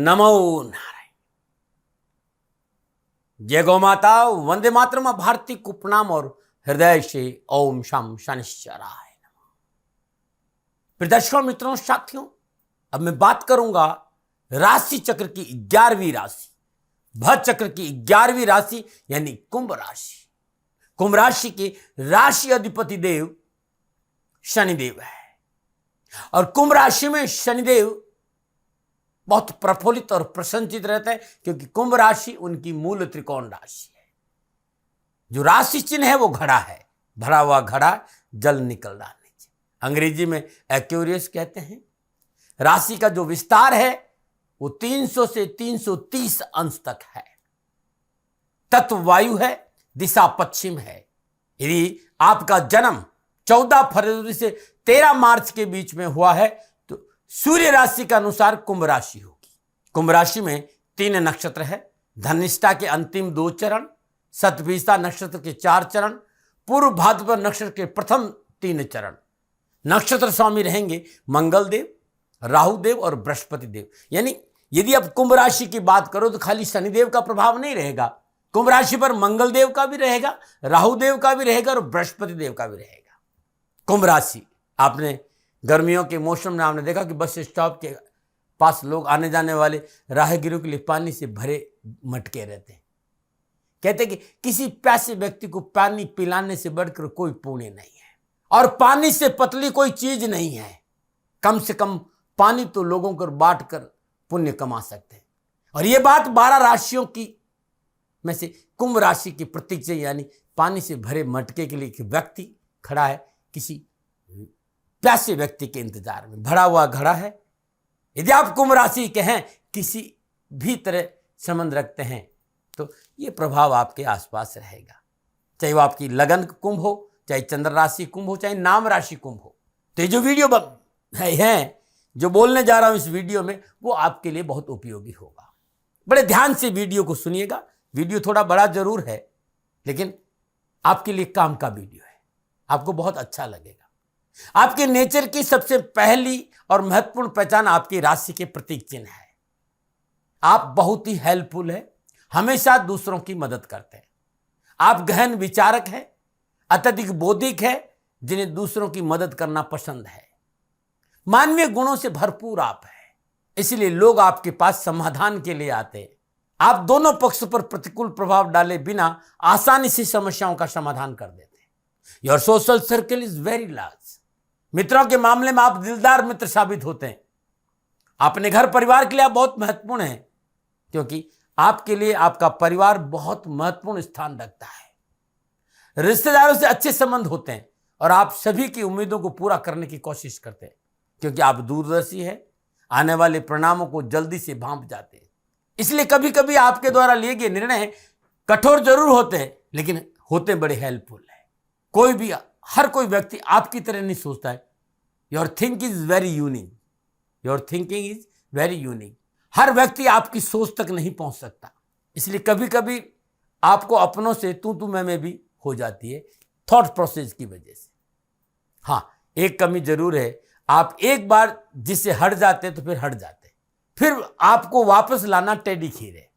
नमो नारायण। जय गौ माता, वंदे मातरम। भारती को प्रणाम और हृदय से ओम शम शनिश्चराय नमः। प्रदर्शकों, मित्रों, साथियों, अब मैं बात करूंगा राशि चक्र की 11वीं राशि, भद चक्र की 11वीं राशि यानी कुंभ राशि। कुंभ राशि के राशि अधिपति देव शनिदेव है और कुंभ राशि में शनिदेव बहुत प्रफुल्लित और प्रसन्नचित रहते हैं क्योंकि कुंभ राशि उनकी मूल त्रिकोण राशि है। जो राशि चिन्ह है वो घड़ा है, भरा हुआ घड़ा, जल निकल रहा नीचे। अंग्रेजी में एक्यूरियस कहते हैं। राशि का जो विस्तार है वो 300 से 330 अंश तक है। तत्व वायु है, दिशा पश्चिम है। यदि आपका जन्म 14 फरवरी से 13 मार्च के बीच में हुआ है तो सूर्य राशि के अनुसार कुंभ राशि होगी। कुंभ राशि में 3 नक्षत्र है। धनिष्ठा के अंतिम 2 चरण, शतभिषा नक्षत्र के 4 चरण, पूर्व भाद्रपद नक्षत्र के प्रथम 3 चरण। नक्षत्र स्वामी रहेंगे मंगल देव, राहु देव और बृहस्पति देव। यानी यदि आप कुंभ राशि की बात करो तो खाली शनिदेव का प्रभाव नहीं रहेगा, कुंभ राशि पर मंगल देव का भी रहेगा, राहु देव का भी रहेगा और बृहस्पति देव का भी रहेगा। कुंभ राशि, आपने गर्मियों के मौसम में आपने देखा कि बस स्टॉप के पास लोग आने जाने वाले राहगीरों के लिए पानी से भरे मटके रहते हैं। कहते हैं कि किसी प्यासे व्यक्ति को पानी पिलाने से बढ़कर कोई पुण्य नहीं है और पानी से पतली कोई चीज नहीं है। कम से कम पानी तो लोगों को बांट कर पुण्य कमा सकते हैं। और यह बात 12 राशियों की में से कुंभ राशि की प्रतीक से, यानी पानी से भरे मटके के लिए व्यक्ति खड़ा है, किसी प्यासे व्यक्ति के इंतजार में भरा हुआ घड़ा है। यदि आप कुंभ राशि के हैं, किसी भी तरह संबंध रखते हैं तो ये प्रभाव आपके आसपास रहेगा। चाहे वो आपकी लगन कुंभ हो, चाहे चंद्र राशि कुंभ हो, चाहे नाम राशि कुंभ हो। तो ये जो वीडियो है जो बोलने जा रहा हूं इस वीडियो में, वो आपके लिए बहुत उपयोगी होगा। बड़े ध्यान से वीडियो को सुनिएगा। वीडियो थोड़ा बड़ा जरूर है लेकिन आपके लिए काम का वीडियो है, आपको बहुत अच्छा लगेगा। आपके नेचर की सबसे पहली और महत्वपूर्ण पहचान आपकी राशि के प्रतीक चिन्ह है। आप बहुत ही हेल्पफुल है, हमेशा दूसरों की मदद करते हैं। आप गहन विचारक हैं, अत्यधिक बौद्धिक है, जिन्हें दूसरों की मदद करना पसंद है। मानवीय गुणों से भरपूर आप हैं, इसलिए लोग आपके पास समाधान के लिए आते हैं। आप दोनों पक्ष पर प्रतिकूल प्रभाव डाले बिना आसानी से समस्याओं का समाधान कर देते हैं। Your social circle is very large. मित्रों के मामले में आप दिलदार मित्र साबित होते हैं। अपने घर परिवार के लिए आप बहुत महत्वपूर्ण हैं क्योंकि आपके लिए आपका परिवार बहुत महत्वपूर्ण स्थान रखता है। रिश्तेदारों से अच्छे संबंध होते हैं और आप सभी की उम्मीदों को पूरा करने की कोशिश करते हैं क्योंकि आप दूरदर्शी हैं, आने वाले परिणामों को जल्दी से भांप जाते हैं। इसलिए कभी कभी आपके द्वारा लिए गए निर्णय कठोर जरूर होते हैं लेकिन होते बड़े हेल्पफुल है। हर कोई व्यक्ति आपकी तरह नहीं सोचता है। Your thinking is very unique. Your thinking is very unique. हर व्यक्ति आपकी सोच तक नहीं पहुंच सकता, इसलिए कभी कभी आपको अपनों से तू मैं भी हो जाती है थॉट प्रोसेस की वजह से। हाँ, एक कमी जरूर है, आप एक बार जिससे हट जाते तो फिर हट जाते, फिर आपको वापस लाना टेढ़ी खीर है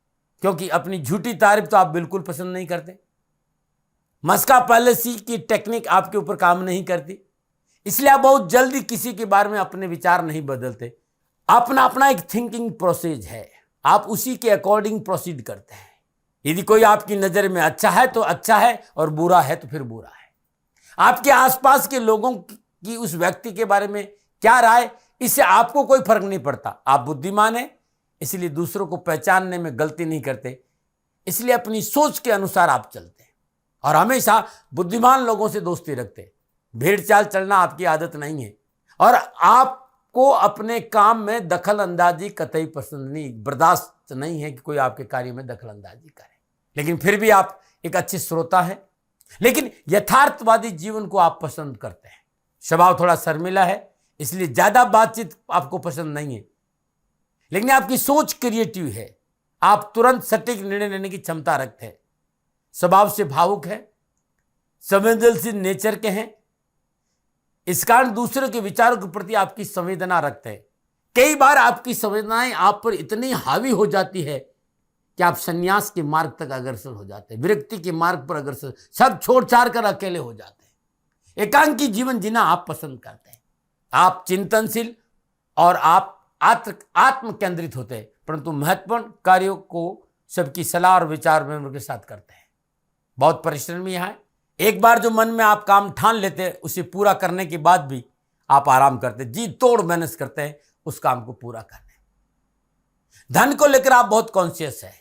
क्योंकि अपनी झूठी तारीफ तो आप बिल्कुल पसंद नहीं करते। मस्का पॉलिसी की टेक्निक आपके ऊपर काम नहीं करती, इसलिए आप बहुत जल्दी किसी के बारे में अपने विचार नहीं बदलते। अपना एक थिंकिंग प्रोसेस है, आप उसी के अकॉर्डिंग प्रोसीड करते हैं। यदि कोई आपकी नज़र में अच्छा है तो अच्छा है और बुरा है तो फिर बुरा है। आपके आसपास के लोगों की उस व्यक्ति के बारे में क्या राय, इससे आपको कोई फर्क नहीं पड़ता। आप बुद्धिमान हैं, इसलिए दूसरों को पहचानने में गलती नहीं करते, इसलिए अपनी सोच के अनुसार आप चलते हैं और हमेशा बुद्धिमान लोगों से दोस्ती रखते हैं। भेड़ चाल चलना आपकी आदत नहीं है और आपको अपने काम में दखल अंदाजी कतई पसंद नहीं, बर्दाश्त नहीं है कि कोई आपके कार्य में दखल अंदाजी करे। लेकिन फिर भी आप एक अच्छे श्रोता हैं, लेकिन यथार्थवादी जीवन को आप पसंद करते हैं। स्वभाव थोड़ा शर्मिला है, इसलिए ज्यादा बातचीत आपको पसंद नहीं है, लेकिन आपकी सोच क्रिएटिव है। आप तुरंत सटीक निर्णय लेने की क्षमता रखते हैं। स्वभाव से भावुक है, संवेदनशील नेचर के हैं, इस कारण दूसरों के विचारों के प्रति आपकी संवेदना रखते हैं। कई बार आपकी संवेदनाएं आप पर इतनी हावी हो जाती है कि आप संन्यास के मार्ग तक अग्रसर हो जाते हैं, विरक्ति के मार्ग पर अग्रसर, सब छोड़ छाड़ कर अकेले हो जाते हैं। एकांकी जीवन जीना आप पसंद करते हैं, आप चिंतनशील और आप आत्म केंद्रित होते हैं, परंतु महत्वपूर्ण कार्यों को सबकी सलाह और विचार विमर्श के साथ करते हैं। बहुत परिश्रमी है। एक बार जो मन में आप काम ठान लेते हैं, उसे पूरा करने के बाद भी आप आराम करते हैं, जी तोड़ मेहनत करते हैं उस काम को पूरा करने। धन को लेकर आप बहुत कॉन्शियस है,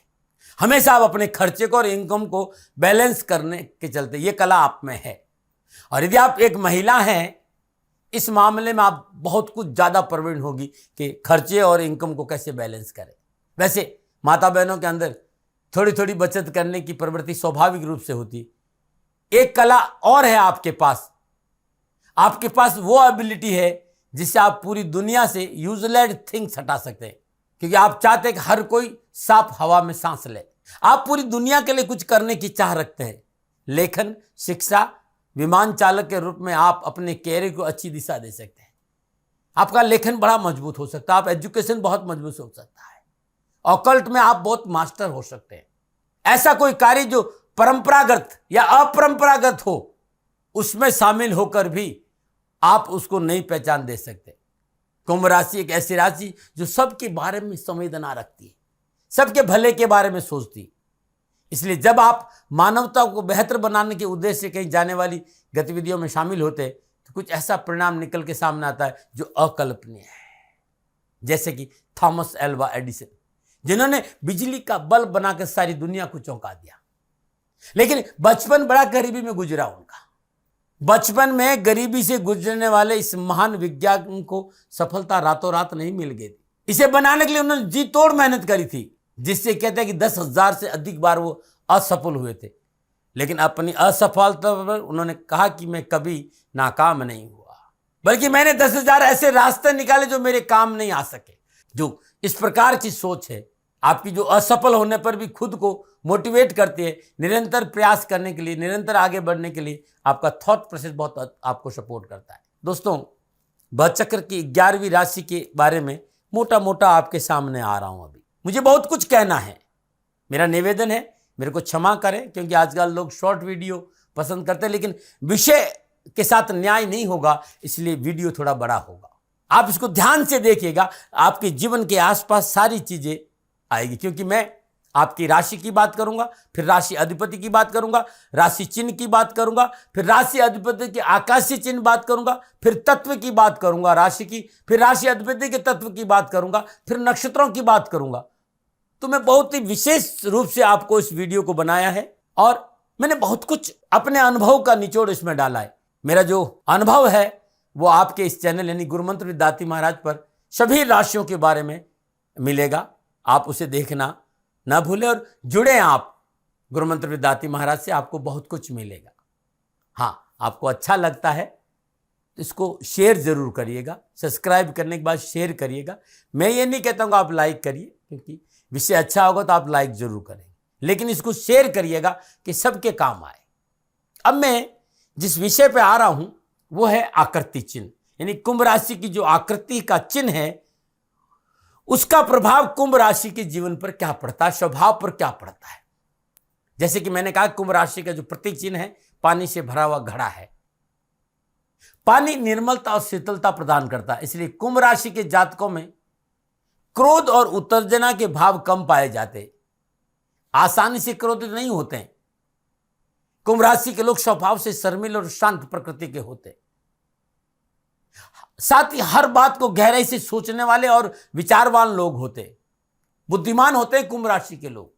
हमेशा आप अपने खर्चे को और इनकम को बैलेंस करने के चलते, ये कला आप में है। और यदि आप एक महिला हैं, इस मामले में आप बहुत कुछ ज्यादा प्रवीण होगी कि खर्चे और इनकम को कैसे बैलेंस करें। वैसे माता बहनों के अंदर थोड़ी थोड़ी बचत करने की प्रवृत्ति स्वाभाविक रूप से होती। एक कला और है आपके पास वो एबिलिटी है जिससे आप पूरी दुनिया से यूजलेस थिंग्स हटा सकते हैं, क्योंकि आप चाहते हैं कि हर कोई साफ हवा में सांस ले। आप पूरी दुनिया के लिए कुछ करने की चाह रखते हैं। लेखन, शिक्षा, विमान चालक के रूप में आप अपने कैरियर को अच्छी दिशा दे सकते हैं। आपका लेखन बड़ा मजबूत हो सकता है, आप एजुकेशन बहुत मजबूत हो सकता है, ऑकल्ट में आप बहुत मास्टर हो सकते हैं। ऐसा कोई कार्य जो परंपरागत या अपरंपरागत हो, उसमें शामिल होकर भी आप उसको नई पहचान दे सकते हैं। कुंभ राशि एक ऐसी राशि जो सबके बारे में संवेदना रखती है, सबके भले के बारे में सोचती है। इसलिए जब आप मानवता को बेहतर बनाने के उद्देश्य से कहीं जाने वाली गतिविधियों में शामिल होते हैं, तो कुछ ऐसा परिणाम निकल के सामने आता है जो अकल्पनीय है। जैसे कि थॉमस एल्वा एडिसन, जिन्होंने बिजली का बल्ब बनाकर सारी दुनिया को चौंका दिया। लेकिन बचपन बड़ा गरीबी में गुजरा उनका। बचपन में गरीबी से गुजरने वाले इस महान विज्ञान को सफलता रातों रात नहीं मिल गई थी। इसे बनाने के लिए उन्होंने जी तोड़ मेहनत करी थी, जिससे कहते हैं कि 10,000 से अधिक बार वो असफल हुए थे। लेकिन अपनी असफलता पर उन्होंने कहा कि मैं कभी नाकाम नहीं हुआ, बल्कि मैंने 10,000 ऐसे रास्ते निकाले जो मेरे काम नहीं आ सके। जो इस प्रकार की सोच है आपकी, जो असफल होने पर भी खुद को मोटिवेट करती है निरंतर प्रयास करने के लिए, निरंतर आगे बढ़ने के लिए, आपका थॉट प्रोसेस बहुत आपको सपोर्ट करता है। दोस्तों, बचक्र की 11वीं राशि के बारे में मोटा मोटा आपके सामने आ रहा हूं। अभी मुझे बहुत कुछ कहना है, मेरा निवेदन है मेरे को क्षमा करें, क्योंकि आजकल लोग शॉर्ट वीडियो पसंद करते हैं, लेकिन विषय के साथ न्याय नहीं होगा, इसलिए वीडियो थोड़ा बड़ा होगा। आप इसको ध्यान से देखिएगा, आपके जीवन के आसपास सारी चीजें आएगी। क्योंकि मैं आपकी राशि की बात करूंगा, फिर राशि अधिपति की बात करूंगा, राशि चिन्ह की बात करूंगा, फिर राशि अधिपति के आकाशीय चिन्ह बात करूंगा, फिर तत्व की बात करूंगा राशि की, फिर राशि अधिपति के तत्व की बात करूंगा, फिर नक्षत्रों की बात करूंगा। तो मैं बहुत ही विशेष रूप से आपको इस वीडियो को बनाया है और मैंने बहुत कुछ अपने अनुभव का निचोड़ इसमें डाला है। मेरा जो अनुभव है वो आपके इस चैनल यानी गुरुमंत्र विद दाती महाराज पर सभी राशियों के बारे में मिलेगा। आप उसे देखना ना भूलें और जुड़े आप गुरुमंत्र विद दाती महाराज से, आपको बहुत कुछ मिलेगा। हाँ, आपको अच्छा लगता है तो इसको शेयर जरूर करिएगा, सब्सक्राइब करने के बाद शेयर करिएगा। मैं ये नहीं कहता हूँ आप लाइक करिए, क्योंकि विषय अच्छा होगा तो आप लाइक जरूर करेंगे, लेकिन इसको शेयर करिएगा कि सबके काम आए। अब मैं जिस विषय पे आ रहा हूं वो है आकृति चिन्ह, यानी कुंभ राशि की जो आकृति का चिन्ह है उसका प्रभाव कुंभ राशि के जीवन पर क्या पड़ता है, स्वभाव पर क्या पड़ता है। जैसे कि मैंने कहा, कुंभ राशि का जो प्रतीक चिन्ह है पानी से भरा हुआ घड़ा है। पानी निर्मलता और शीतलता प्रदान करता है, इसलिए कुंभ राशि के जातकों में क्रोध और उत्तेजना के भाव कम पाए जाते, आसानी से क्रोधित नहीं होते हैं। कुंभ राशि के लोग स्वभाव से शर्मिल और शांत प्रकृति के होते, साथ ही हर बात को गहराई से सोचने वाले और विचारवान लोग होते, बुद्धिमान होते हैं कुंभ राशि के लोग।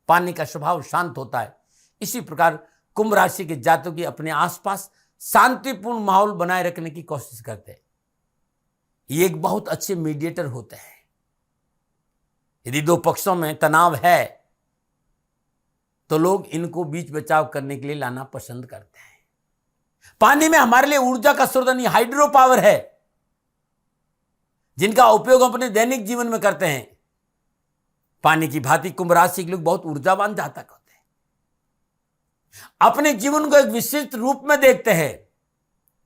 पानी का स्वभाव शांत होता है, इसी प्रकार कुंभ राशि के जातकों की अपने आसपास शांतिपूर्ण माहौल बनाए रखने की कोशिश करते हैं। ये एक बहुत अच्छे मीडिएटर होते हैं। यदि दो पक्षों में तनाव है तो लोग इनको बीच बचाव करने के लिए लाना पसंद करते हैं। पानी में हमारे लिए ऊर्जा का स्रोत यानी हाइड्रो पावर है, जिनका उपयोग अपने दैनिक जीवन में करते हैं। पानी की भांति कुंभ राशि के लोग बहुत ऊर्जावान जातक होते हैं, अपने जीवन को एक विशिष्ट रूप में देखते हैं।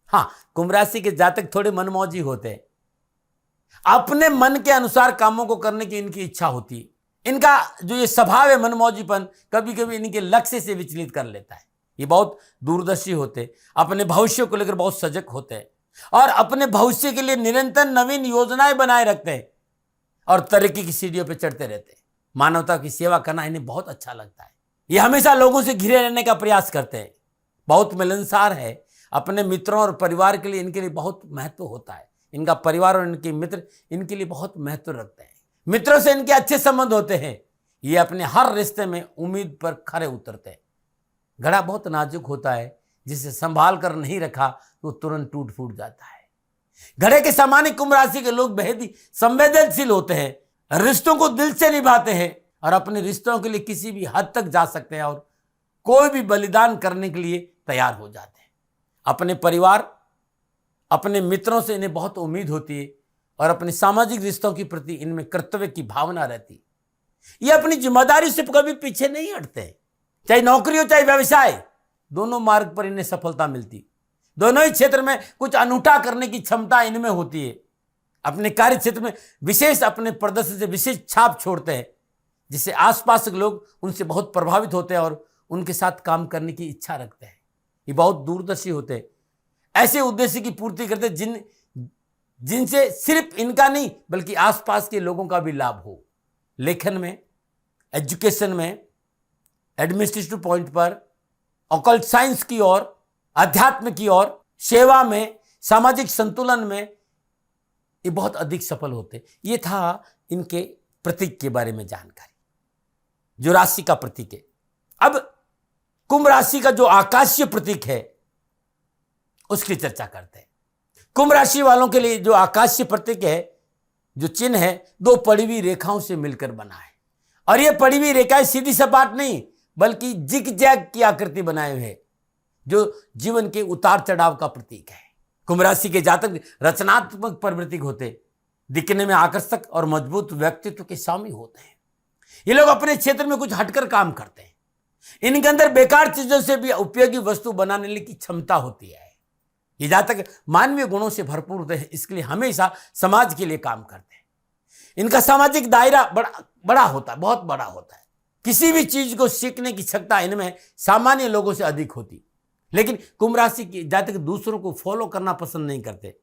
हाँ, कुंभ राशि के जातक थोड़े मनमौजी होते हैं, अपने मन के अनुसार कामों को करने की इनकी इच्छा होती है। इनका जो ये स्वभाव है मनमौजीपन कभी कभी इनके लक्ष्य से विचलित कर लेता है। ये बहुत दूरदर्शी होते, अपने भविष्य को लेकर बहुत सजग होते हैं और अपने भविष्य के लिए निरंतर नवीन योजनाएं बनाए रखते हैं और तरक्की की सीढ़ियों पर चढ़ते रहते हैं। मानवता की सेवा करना इन्हें बहुत अच्छा लगता है। ये हमेशा लोगों से घिरे रहने का प्रयास करते हैं। बहुत मिलनसार है। अपने मित्रों और परिवार के लिए इनके लिए बहुत महत्व होता है। इनका परिवार और इनके मित्र इनके लिए बहुत महत्व रखते हैं। मित्रों से इनके अच्छे संबंध होते हैं। ये अपने हर रिश्ते में उम्मीद पर खरे उतरते हैं। घड़ा बहुत नाजुक होता है, जिसे संभाल कर नहीं रखा तो तुरंत टूट फूट जाता है। घड़े के समान ही कुंभ राशि के लोग बेहद ही संवेदनशील होते हैं, रिश्तों को दिल से निभाते हैं और अपने रिश्तों के लिए किसी भी हद तक जा सकते हैं और कोई भी बलिदान करने के लिए तैयार हो जाते हैं। अपने परिवार, अपने मित्रों से इन्हें बहुत उम्मीद होती है और अपने सामाजिक रिश्तों के प्रति इनमें कर्तव्य की भावना रहती है। ये अपनी जिम्मेदारी से कभी पीछे नहीं हटते। चाहे नौकरी हो चाहे व्यवसाय, दोनों मार्ग पर इन्हें सफलता मिलती। दोनों ही क्षेत्र में कुछ अनूठा करने की क्षमता इनमें होती है। अपने कार्य क्षेत्र में विशेष अपने प्रदर्शन से विशेष छाप छोड़ते हैं, जिससे आसपास के लोग उनसे बहुत प्रभावित होते हैं और उनके साथ काम करने की इच्छा रखते हैं। ये बहुत दूरदर्शी होते हैं, ऐसे उद्देश्य की पूर्ति करते जिनसे सिर्फ इनका नहीं बल्कि आसपास के लोगों का भी लाभ हो। लेखन में, एजुकेशन में, एडमिनिस्ट्रेटिव पॉइंट पर, ऑकल्ट साइंस की ओर, अध्यात्म की ओर, सेवा में, सामाजिक संतुलन में ये बहुत अधिक सफल होते। ये था इनके प्रतीक के बारे में जानकारी, जो राशि का प्रतीक है। अब कुंभ राशि का जो आकाशीय प्रतीक है उसकी चर्चा करते हैं। कुंभ राशि वालों के लिए जो आकाशीय प्रतीक है, जो चिन्ह है, दो पड़ी हुई रेखाओं से मिलकर बना है और ये पड़ी हुई रेखाएं सीधी सपाट नहीं बल्कि जिग जैग की आकृति बनाए हुए हैं, जो जीवन के उतार चढ़ाव का प्रतीक है। कुंभ राशि के जातक रचनात्मक प्रवृत्ति होते, दिखने में आकर्षक और मजबूत व्यक्तित्व के स्वामी होते हैं। ये लोग अपने क्षेत्र में कुछ हटकर काम करते हैं। इनके अंदर बेकार चीजों से भी उपयोगी वस्तु बनाने की क्षमता होती है। ये जातक मानवीय गुणों से भरपूर होते हैं, इसके लिए हमेशा समाज के लिए काम करते हैं। इनका सामाजिक दायरा बड़ा होता है, बहुत बड़ा होता है। किसी भी चीज को सीखने की क्षमता इनमें सामान्य लोगों से अधिक होती। लेकिन कुंभ राशि के जातक दूसरों को फॉलो करना पसंद नहीं करते,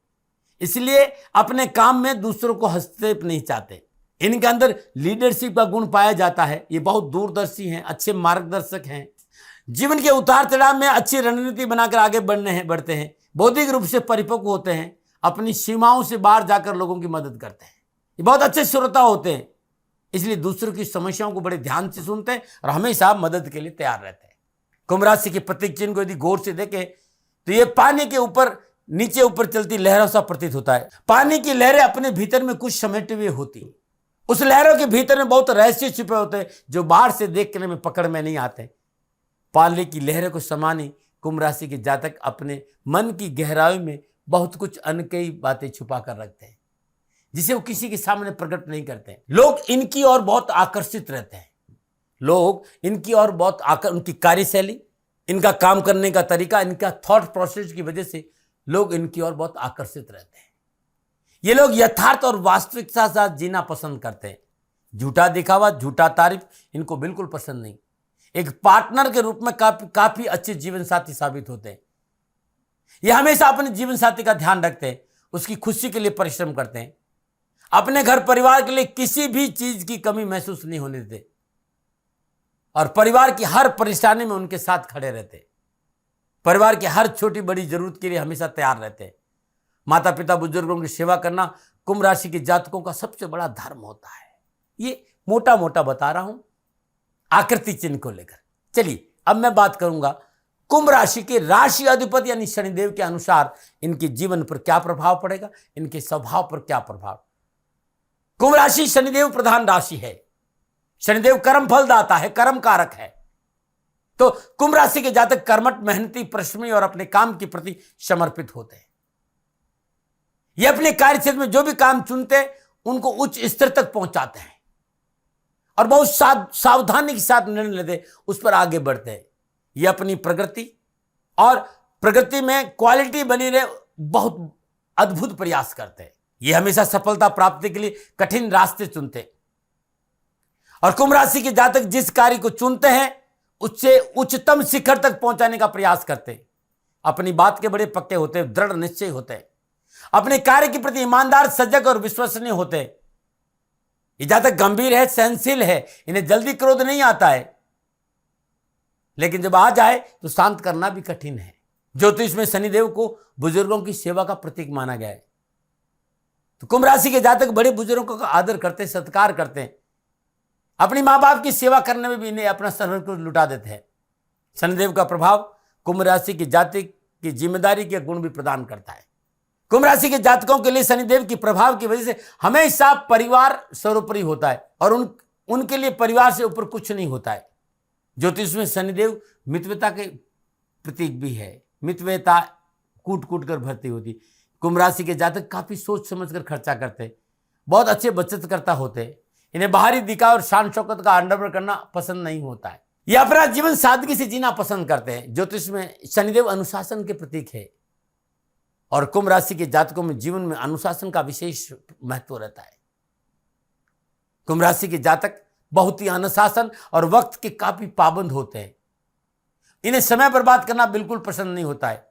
इसलिए अपने काम में दूसरों को हस्तक्षेप नहीं चाहते। इनके अंदर लीडरशिप का गुण पाया जाता है। ये बहुत दूरदर्शी हैं, अच्छे मार्गदर्शक हैं। जीवन के उतार चढ़ाव में अच्छी रणनीति बनाकर आगे बढ़ते हैं। बौद्धिक रूप से परिपक्व होते हैं, अपनी सीमाओं से बाहर जाकर लोगों की मदद करते हैं। ये बहुत अच्छे श्रोता होते हैं, इसलिए दूसरों की समस्याओं को बड़े ध्यान से सुनते हैं और हमेशा मदद के लिए तैयार रहते हैं। कुंभ राशि के प्रतीक चिन्ह को यदि गौर से देखें तो ये पानी के ऊपर नीचे ऊपर चलती लहरों सा प्रतीत होता है। पानी की लहरें अपने भीतर में कुछ समेटे हुए होती, उस लहरों के भीतर में बहुत रहस्य छुपे होते हैं जो बाहर से देखने में पकड़ में नहीं आते। पानी की लहरों को समानी कुंभ राशि के जातक अपने मन की गहराई में बहुत कुछ अनकही बातें छुपा कर रखते हैं, जिसे वो किसी के सामने प्रकट नहीं करते। लोग इनकी ओर बहुत आकर्षित रहते हैं। लोग इनकी ओर बहुत उनकी कार्यशैली, इनका काम करने का तरीका, इनका थॉट प्रोसेस की वजह से लोग इनकी ओर बहुत आकर्षित रहते हैं। ये लोग यथार्थ और वास्तविकता के साथ जीना पसंद करते हैं। झूठा दिखावा, झूठा तारीफ इनको बिल्कुल पसंद नहीं। एक पार्टनर के रूप में काफी अच्छे जीवन साथी साबित होते हैं। ये हमेशा अपने जीवन साथी का ध्यान रखते हैं, उसकी खुशी के लिए परिश्रम करते हैं, अपने घर परिवार के लिए किसी भी चीज की कमी महसूस नहीं होने देते और परिवार की हर परेशानी में उनके साथ खड़े रहते हैं। परिवार की हर छोटी बड़ी जरूरत के लिए हमेशा तैयार रहते हैं। माता पिता बुजुर्गों की सेवा करना कुंभ राशि के जातकों का सबसे बड़ा धर्म होता है। ये मोटा मोटा बता रहा हूं आकृति चिन्ह को लेकर। चलिए अब मैं बात करूंगा कुंभ राशि के राशि अधिपति यानी शनिदेव के अनुसार इनके जीवन पर क्या प्रभाव पड़ेगा, इनके स्वभाव पर क्या प्रभाव। कुंभ राशि शनिदेव प्रधान राशि है। शनिदेव कर्म फल दाता है, कर्म कारक है। तो कुंभ राशि के जातक कर्मठ, मेहनती, परिश्रमी और अपने काम के प्रति समर्पित होते हैं। ये अपने कार्य क्षेत्र में जो भी काम चुनते हैं उनको उच्च स्तर तक पहुंचाते हैं और बहुत सावधानी के साथ निर्णय लेते, उस पर आगे बढ़ते हैं। ये अपनी प्रगति और प्रगति में क्वालिटी बनी रहे बहुत अद्भुत प्रयास करते हैं। ये हमेशा सफलता प्राप्ति के लिए कठिन रास्ते चुनते हैं। और कुंभ राशि के जातक जिस कार्य को चुनते हैं उससे उच्चतम शिखर तक पहुंचाने का प्रयास करते हैं। अपनी बात के बड़े पक्के होते हैं, दृढ़ निश्चय होते हैं, अपने कार्य के प्रति ईमानदार, सजग और विश्वसनीय होते हैं। ये जातक गंभीर है, सहनशील है, इन्हें जल्दी क्रोध नहीं आता है, लेकिन जब आ जाए तो शांत करना भी कठिन है। ज्योतिष में शनिदेव को बुजुर्गों की सेवा का प्रतीक माना गया है। तो कुंभ राशि के जातक बड़े बुजुर्गों का आदर करते हैं, सत्कार करते हैं, अपनी मां बाप की सेवा करने में भी इन्हें अपना सर्वस्व लुटा देते हैं। शनिदेव का प्रभाव कुंभ राशि के जातक की जिम्मेदारी के गुण भी प्रदान करता है। कुंभ राशि के जातकों के लिए शनिदेव के प्रभाव की वजह से हमेशा परिवार सर्वोपरि होता है और उनके लिए परिवार से ऊपर कुछ नहीं होता है। ज्योतिष में शनिदेव मितव्यता के प्रतीक भी है। मितव्यता कूट कूट कर भरती होती। कुंभ राशि के जातक काफी सोच समझकर खर्चा करते, बहुत अच्छे बचत करता होते। इन्हें बाहरी दिखावा और शान शौकत का आडंबर करना पसंद नहीं होता है। ये अपना जीवन सादगी से जीना पसंद करते हैं। ज्योतिष में शनिदेव अनुशासन के प्रतीक है और कुंभ राशि के जातकों में जीवन में अनुशासन का विशेष महत्व रहता है। कुंभ राशि के जातक बहुत ही अनुशासन और वक्त के काफी पाबंद होते हैं। इन्हें समय बर्बाद करना बिल्कुल पसंद नहीं होता है।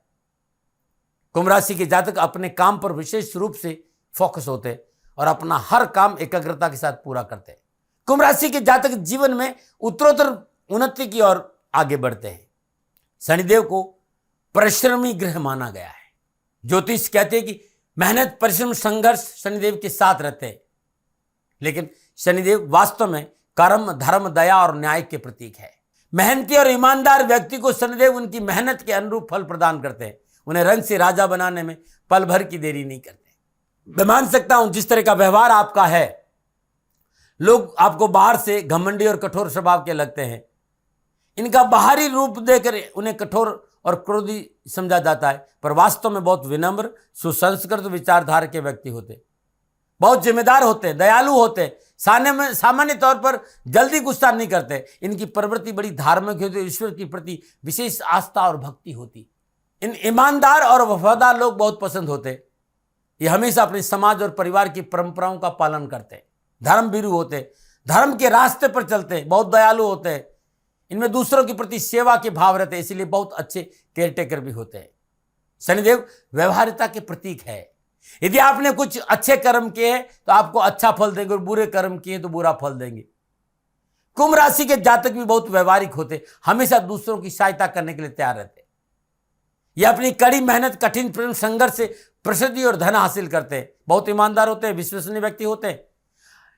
कुंभ राशि के जातक अपने काम पर विशेष रूप से फोकस होते हैं और अपना हर काम एकाग्रता के साथ पूरा करते हैं। कुंभ राशि के जातक जीवन में उत्तरोत्तर उन्नति की ओर आगे बढ़ते हैं। शनिदेव को परिश्रमी ग्रह माना गया है। ज्योतिष कहते हैं कि मेहनत, परिश्रम, संघर्ष शनिदेव के साथ रहते हैं, लेकिन शनिदेव वास्तव में कर्म, धर्म, दया और न्याय के प्रतीक है। मेहनती और ईमानदार व्यक्ति को शनिदेव उनकी मेहनत के अनुरूप फल प्रदान करते हैं। उन्हें रंग से राजा बनाने में पल भर की देरी नहीं करते। मैं मान सकता हूं जिस तरह का व्यवहार आपका है, लोग आपको बाहर से घमंडी और कठोर स्वभाव के लगते हैं। इनका बाहरी रूप देखकर उन्हें कठोर और क्रोधी समझा जाता है, पर वास्तव में बहुत विनम्र, सुसंस्कृत विचारधारा के व्यक्ति होते, बहुत जिम्मेदार होते, दयालु होते, सामान्य तौर पर जल्दी गुस्सा नहीं करते। इनकी प्रवृत्ति बड़ी धार्मिक होती है, ईश्वर के प्रति विशेष आस्था और भक्ति होती। इन ईमानदार और वफादार लोग बहुत पसंद होते। ये हमेशा अपने समाज और परिवार की परंपराओं का पालन करते, धर्मभीरू होते, धर्म के रास्ते पर चलते, बहुत दयालु होते। इनमें दूसरों के प्रति सेवा के भाव रहते, इसलिए बहुत अच्छे केयरटेकर भी होते हैं। शनिदेव व्यवहारिकता के प्रतीक है। यदि आपने कुछ अच्छे कर्म किए तो आपको अच्छा फल देंगे और बुरे कर्म किए तो बुरा फल देंगे। कुंभ राशि के जातक भी बहुत व्यवहारिक होते, हमेशा दूसरों की सहायता करने के लिए तैयार रहते। ये अपनी कड़ी मेहनत, कठिन प्रेम, संघर्ष से प्रसिद्धि और धन हासिल करते हैं। बहुत ईमानदार होते हैं, विश्वसनीय व्यक्ति होते हैं।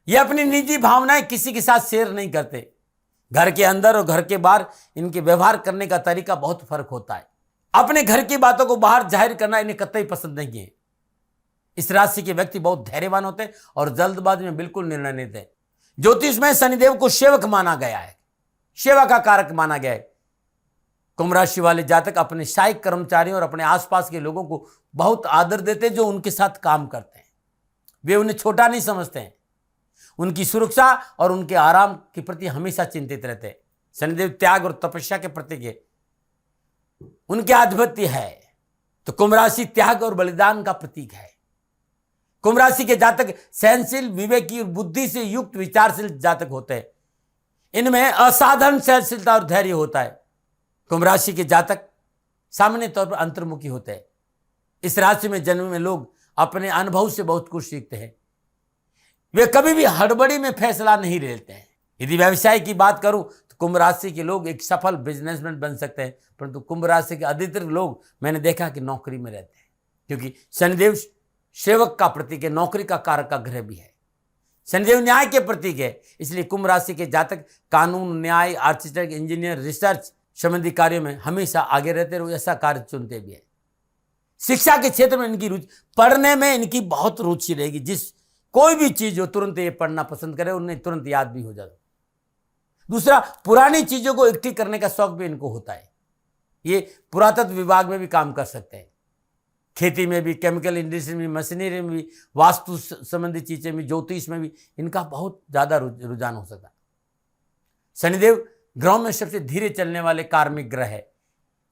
ये अपनी निजी भावनाएं किसी के साथ शेयर नहीं करते। घर के अंदर और घर के बाहर इनके व्यवहार करने का तरीका बहुत फर्क होता है। अपने घर की बातों को बाहर जाहिर करना इन्हें कतई पसंद नहीं है। इस राशि के व्यक्ति बहुत धैर्यवान होते हैं और जल्दबाजी में बिल्कुल निर्णय नहीं लेते। ज्योतिष में शनिदेव को सेवक माना गया है, सेवा का कारक माना गया है। कुंभ राशि वाले जातक अपने सहायक कर्मचारियों और अपने आसपास के लोगों को बहुत आदर देते हैं जो उनके साथ काम करते हैं। वे उन्हें छोटा नहीं समझते हैं। उनकी सुरक्षा और उनके आराम के प्रति हमेशा चिंतित रहते हैं। शनिदेव त्याग और तपस्या के प्रतीक है, उनके आधिपत्य है। तो कुंभ राशि त्याग और बलिदान का प्रतीक है। कुंभ राशि के जातक सहनशील, विवेकी और बुद्धि से युक्त विचारशील जातक होते हैं। इनमें असाधारण सहनशीलता और धैर्य होता है। कुंभ राशि के जातक सामान्य तौर पर अंतर्मुखी होते हैं। इस राशि में जन्म में लोग अपने अनुभव से बहुत कुछ सीखते हैं। वे कभी भी हड़बड़ी में फैसला नहीं लेते हैं। यदि व्यवसाय की बात करूं तो कुंभ राशि के लोग एक सफल बिजनेसमैन बन सकते हैं, परंतु कुंभ राशि के अधिकतर लोग मैंने देखा कि नौकरी में रहते हैं, क्योंकि शनिदेव सेवक का प्रतीक है, नौकरी का कारक का ग्रह भी है। शनिदेव न्याय के प्रतीक है, इसलिए कुंभ राशि के जातक कानून, न्याय, आर्किटेक्ट, इंजीनियर, रिसर्च संबंधी कार्यों में हमेशा आगे रहते रहो, ऐसा कार्य चुनते भी है। शिक्षा के क्षेत्र में इनकी रुचि, पढ़ने में इनकी बहुत रुचि रहेगी। जिस कोई भी चीज हो तुरंत ये पढ़ना पसंद करे, उन्हें तुरंत याद भी हो जाता। दूसरा, पुरानी चीजों को इकट्ठी करने का शौक भी इनको होता है। ये पुरातत्व विभाग में भी काम कर सकते हैं, खेती में भी, केमिकल इंडस्ट्री में, मशीनरी में भी, वास्तु संबंधी चीजें में, ज्योतिष में भी इनका बहुत ज्यादा रुझान हो सकता है। शनिदेव ग्रहों में सबसे धीरे चलने वाले कार्मिक ग्रह है,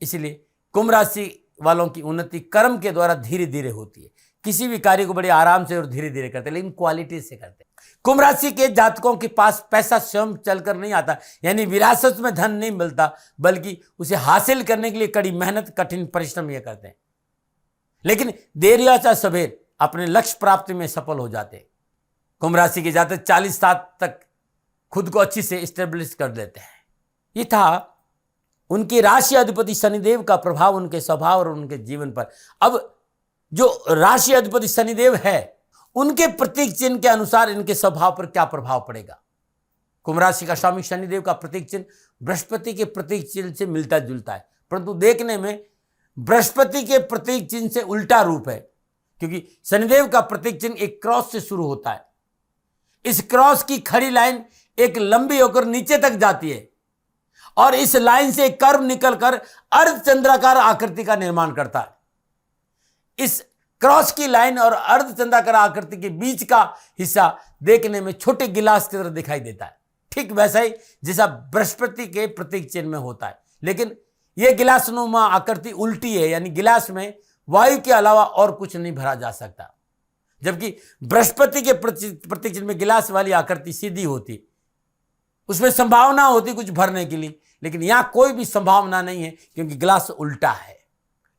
इसलिए कुंभ राशि वालों की उन्नति कर्म के द्वारा धीरे धीरे होती है। किसी भी कार्य को बड़े आराम से और धीरे धीरे करते हैं, लेकिन क्वालिटी से करते हैं। कुंभ राशि के जातकों के पास पैसा स्वयं चलकर नहीं आता, यानी विरासत में धन नहीं मिलता, बल्कि उसे हासिल करने के लिए कड़ी मेहनत, कठिन परिश्रम ये करते हैं। लेकिन देर या चाहे सवेर अपने लक्ष्य प्राप्ति में सफल हो जाते हैं। कुंभ राशि के जातक 40 साल तक खुद को अच्छी से स्टेब्लिश कर लेते हैं। ये था उनकी राशि अधिपति शनिदेव का प्रभाव उनके स्वभाव और उनके जीवन पर। अब जो राशि अधिपति शनिदेव है, उनके प्रतीक चिन्ह के अनुसार इनके स्वभाव पर क्या प्रभाव पड़ेगा। कुंभ राशि का स्वामी शनिदेव का प्रतीक चिन्ह बृहस्पति के प्रतीक चिन्ह से मिलता जुलता है, परंतु देखने में बृहस्पति के प्रतीक चिन्ह से उल्टा रूप है, क्योंकि शनिदेव का प्रतीक चिन्ह एक क्रॉस से शुरू होता है। इस क्रॉस की खड़ी लाइन एक लंबी होकर नीचे तक जाती है और इस लाइन से एक कर्व निकलकर अर्धचंद्राकार आकृति का निर्माण करता है। इस क्रॉस की लाइन और अर्धचंद्राकार आकृति के बीच का हिस्सा देखने में छोटे गिलास की तरह दिखाई देता है, ठीक वैसा ही जैसा बृहस्पति के प्रतीक चिन्ह में होता है। लेकिन यह गिलासनुमा आकृति उल्टी है, यानी गिलास में वायु के अलावा और कुछ नहीं भरा जा सकता, जबकि बृहस्पति के प्रतीक चिन्ह में गिलास वाली आकृति सीधी होती, उसमें संभावना होती कुछ भरने के लिए, लेकिन यहां कोई भी संभावना नहीं है क्योंकि गिलास उल्टा है।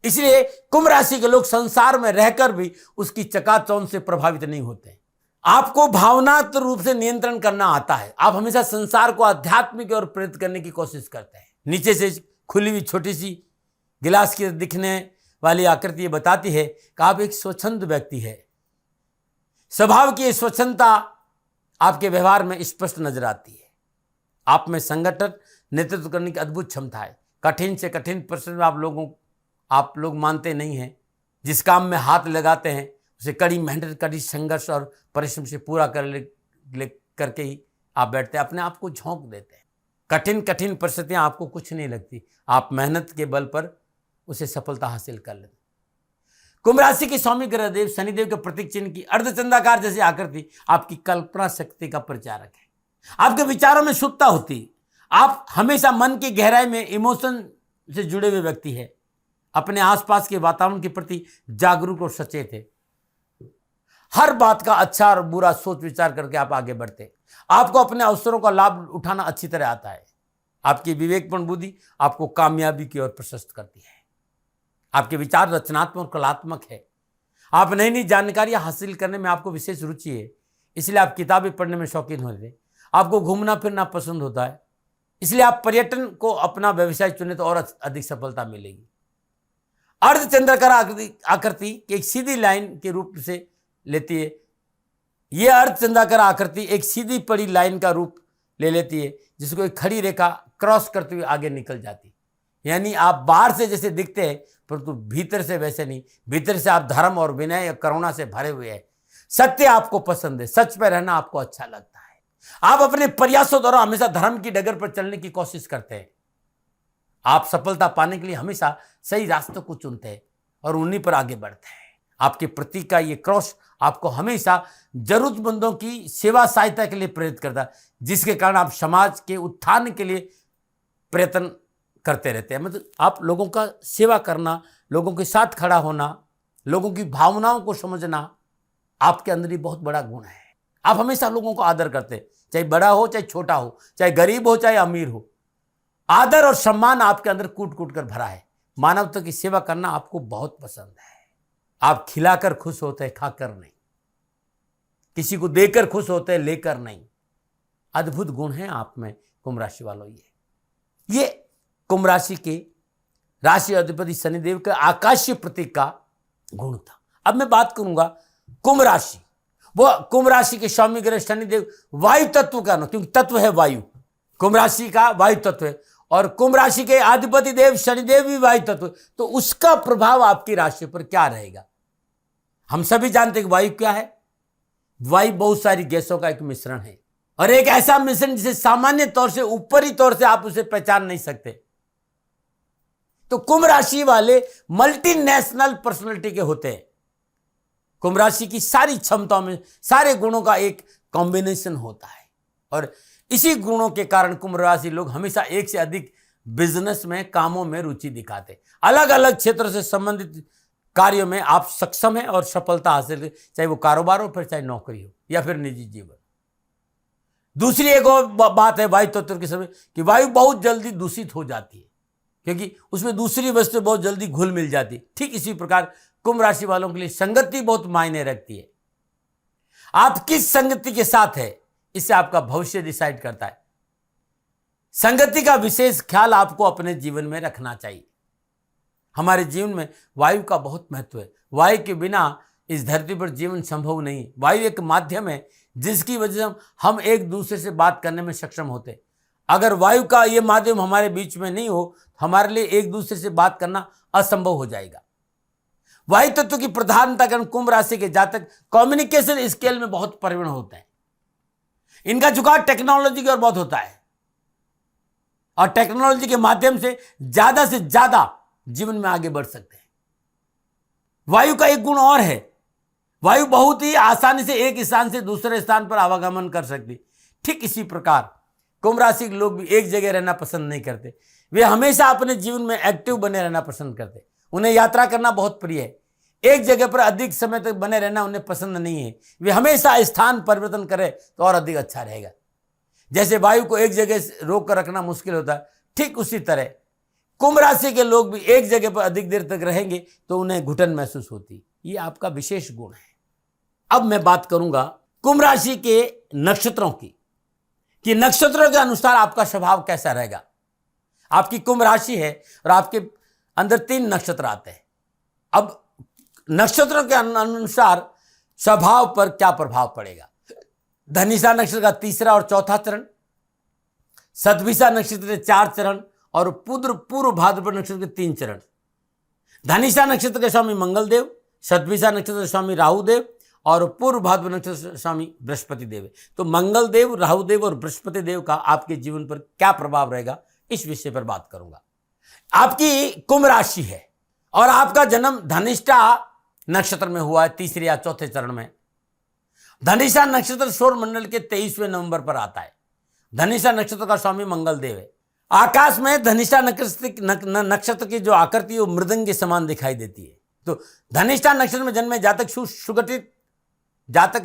इसलिए कुंभ राशि के लोग संसार में रहकर भी उसकी चकाचौंध से प्रभावित नहीं होते। आपको भावनात्मक रूप से नियंत्रण करना आता है। आप हमेशा संसार को आध्यात्मिक और प्रेरित करने की कोशिश करते हैं। नीचे से खुली हुई छोटी सी गिलास की दिखने वाली आकृति ये बताती है कि आप एक स्वच्छंद व्यक्ति है। स्वभाव की स्वच्छंदता आपके व्यवहार में स्पष्ट नजर आती है। आप में संगठन नेतृत्व करने की अद्भुत क्षमता है। कठिन से कठिन प्रश्न में आप लोग मानते नहीं हैं। जिस काम में हाथ लगाते हैं उसे कड़ी मेहनत, कड़ी संघर्ष और परिश्रम से पूरा करके ही आप बैठते हैं, अपने आप को झोंक देते हैं। कठिन कठिन परिस्थितियां आपको कुछ नहीं लगती, आप मेहनत के बल पर उसे सफलता हासिल कर लेते। कुंभ राशि के स्वामी ग्रहदेव शनिदेव के प्रतीक चिन्ह की अर्धचंद्राकार जैसी आकृति आपकी कल्पना शक्ति का प्रचारक है। आपके विचारों में शुद्धता होती, आप हमेशा मन की गहराई में इमोशन से जुड़े हुए व्यक्ति है। अपने आसपास के वातावरण के प्रति जागरूक और सचेत है। हर बात का अच्छा और बुरा सोच विचार करके आप आगे बढ़ते। आपको अपने अवसरों का लाभ उठाना अच्छी तरह आता है। आपकी विवेकपूर्ण बुद्धि आपको कामयाबी की ओर प्रशस्त करती है। आपके विचार रचनात्मक और कलात्मक है। आप नई नई जानकारियां हासिल करने में आपको विशेष रुचि है, इसलिए आप किताबें पढ़ने में शौकीन होते हैं। आपको घूमना फिरना पसंद होता है, इसलिए आप पर्यटन को अपना व्यवसाय चुने तो और अधिक सफलता मिलेगी। अर्धचंद्राकार आकृति एक सीधी लाइन के रूप से लेती है। यह अर्धचंद्राकार आकृति एक सीधी पड़ी लाइन का रूप ले लेती है, जिसको एक खड़ी रेखा क्रॉस करते हुए आगे निकल जाती है। यानी आप बाहर से जैसे दिखते हैं परंतु भीतर से वैसे नहीं। भीतर से आप धर्म और विनय और करुणा से भरे हुए हैं। सत्य आपको पसंद है, सच पर रहना आपको अच्छा लगता है। आप अपने प्रयासों द्वारा हमेशा धर्म की डगर पर चलने की कोशिश करते हैं। आप सफलता पाने के लिए हमेशा सही रास्तों को चुनते हैं और उन्हीं पर आगे बढ़ते हैं। आपके प्रतीक का ये क्रॉस आपको हमेशा जरूरतमंदों की सेवा सहायता के लिए प्रेरित करता है, जिसके कारण आप समाज के उत्थान के लिए प्रयत्न करते रहते हैं। मतलब आप लोगों का सेवा करना, लोगों के साथ खड़ा होना, लोगों की भावनाओं को समझना आपके अंदर ही बहुत बड़ा गुण है। आप हमेशा लोगों को आदर करते हैं, चाहे बड़ा हो चाहे छोटा हो, चाहे गरीब हो चाहे अमीर हो। आदर और सम्मान आपके अंदर कूट कूट कर भरा है। मानवता की सेवा करना आपको बहुत पसंद है। आप खिलाकर खुश होते हैं, खाकर नहीं। किसी को देकर खुश होते हैं, लेकर नहीं। अद्भुत गुण है आप में कुंभ राशि वालों। ये कुंभ राशि के राशि अधिपति शनिदेव के आकाशीय प्रतीक का गुण था। अब मैं बात करूंगा कुंभ राशि। वो कुंभ राशि के स्वामी ग्रह शनिदेव वायु तत्व का ना, क्योंकि तत्व है वायु। कुंभ राशि का वायु तत्व है और कुंभ राशि के अधिपति देव शनिदेव भी वायु तत्व, तो उसका प्रभाव आपकी राशि पर क्या रहेगा। हम सभी जानते हैं कि वायु क्या है। वायु बहुत सारी गैसों का एक मिश्रण है और एक ऐसा मिश्रण जिसे सामान्य तौर से ऊपरी तौर से आप उसे पहचान नहीं सकते। तो कुंभ राशि वाले मल्टीनेशनल पर्सनालिटी के होते हैं। कुंभ राशि की सारी क्षमताओं में सारे गुणों का एक कॉम्बिनेशन होता है और इसी गुणों के कारण कुंभ राशि लोग हमेशा एक से अधिक बिजनेस में, कामों में रुचि दिखाते। अलग अलग क्षेत्रों से संबंधित कार्यों में आप सक्षम हैं और सफलता हासिल, चाहे वो कारोबार हो, फिर चाहे नौकरी हो या फिर निजी जीवन। दूसरी एक और बात है वायु तत्व के समय कि वायु बहुत जल्दी दूषित हो जाती है, क्योंकि उसमें दूसरी वस्तु बहुत जल्दी घुल मिल जाती है। ठीक इसी प्रकार कुंभ राशि वालों के लिए संगति बहुत मायने रखती है। आप किस संगति के साथ है, इससे आपका भविष्य डिसाइड करता है। संगति का विशेष ख्याल आपको अपने जीवन में रखना चाहिए। हमारे जीवन में वायु का बहुत महत्व है। वायु के बिना इस धरती पर जीवन संभव नहीं। वायु एक माध्यम है जिसकी वजह से हम एक दूसरे से बात करने में सक्षम होते हैं। अगर वायु का ये माध्यम हमारे बीच में नहीं हो तो हमारे लिए एक दूसरे से बात करना असंभव हो जाएगा। वायु तत्व की प्रधानता कारण कुंभ राशि के जातक कम्युनिकेशन स्किल में बहुत प्रवीण होते हैं। इनका झुकाव टेक्नोलॉजी की ओर बहुत होता है और टेक्नोलॉजी के माध्यम से ज्यादा जीवन में आगे बढ़ सकते हैं। वायु का एक गुण और है, वायु बहुत ही आसानी से एक स्थान से दूसरे स्थान पर आवागमन कर सकती। ठीक इसी प्रकार कुंभ राशि के लोग भी एक जगह रहना पसंद नहीं करते। वे हमेशा अपने जीवन में एक्टिव बने रहना पसंद करते। उन्हें यात्रा करना बहुत प्रिय है। एक जगह पर अधिक समय तक बने रहना उन्हें पसंद नहीं है। वे हमेशा स्थान परिवर्तन करें तो और अधिक अच्छा रहेगा। जैसे वायु को एक जगह रोक कर रखना मुश्किल होता है, ठीक उसी तरह कुंभ राशि के लोग भी एक जगह पर अधिक देर तक रहेंगे तो उन्हें घुटन महसूस होती। ये आपका विशेष गुण है। अब मैं बात करूंगा कुंभ राशि के नक्षत्रों की, कि नक्षत्रों के अनुसार आपका स्वभाव कैसा रहेगा। आपकी कुंभ राशि है और आपके अंदर 3 नक्षत्र आते हैं। अब नक्षत्रों के अनुसार स्वभाव पर क्या प्रभाव पड़ेगा। धनिष्ठा नक्षत्र का 3रा और 4था चरण, शतभिषा नक्षत्र के 4 चरण और पूर्व भाद्रपद नक्षत्र के 3 चरण। धनिष्ठा नक्षत्र के स्वामी मंगल देव, शतभिषा नक्षत्र के स्वामी राहु देव और पूर्व भाद्रपद नक्षत्र के स्वामी बृहस्पति देव। तो मंगल देव, राहु देव और बृहस्पति देव का आपके जीवन पर क्या प्रभाव रहेगा, इस विषय पर बात करूंगा। आपकी कुंभ राशि है और आपका जन्म धनिष्ठा नक्षत्र में हुआ है, 3रे या 4थे चरण में। धनिष्ठा नक्षत्र सौर मंडल के 23वें नवंबर पर आता है। धनिष्ठा नक्षत्र का स्वामी मंगल देव है। आकाश में धनिष्ठा नक्षत्र की जो आकृति है वो मृदंग के समान दिखाई देती है। तो धनिष्ठा नक्षत्र में जन्मे जातक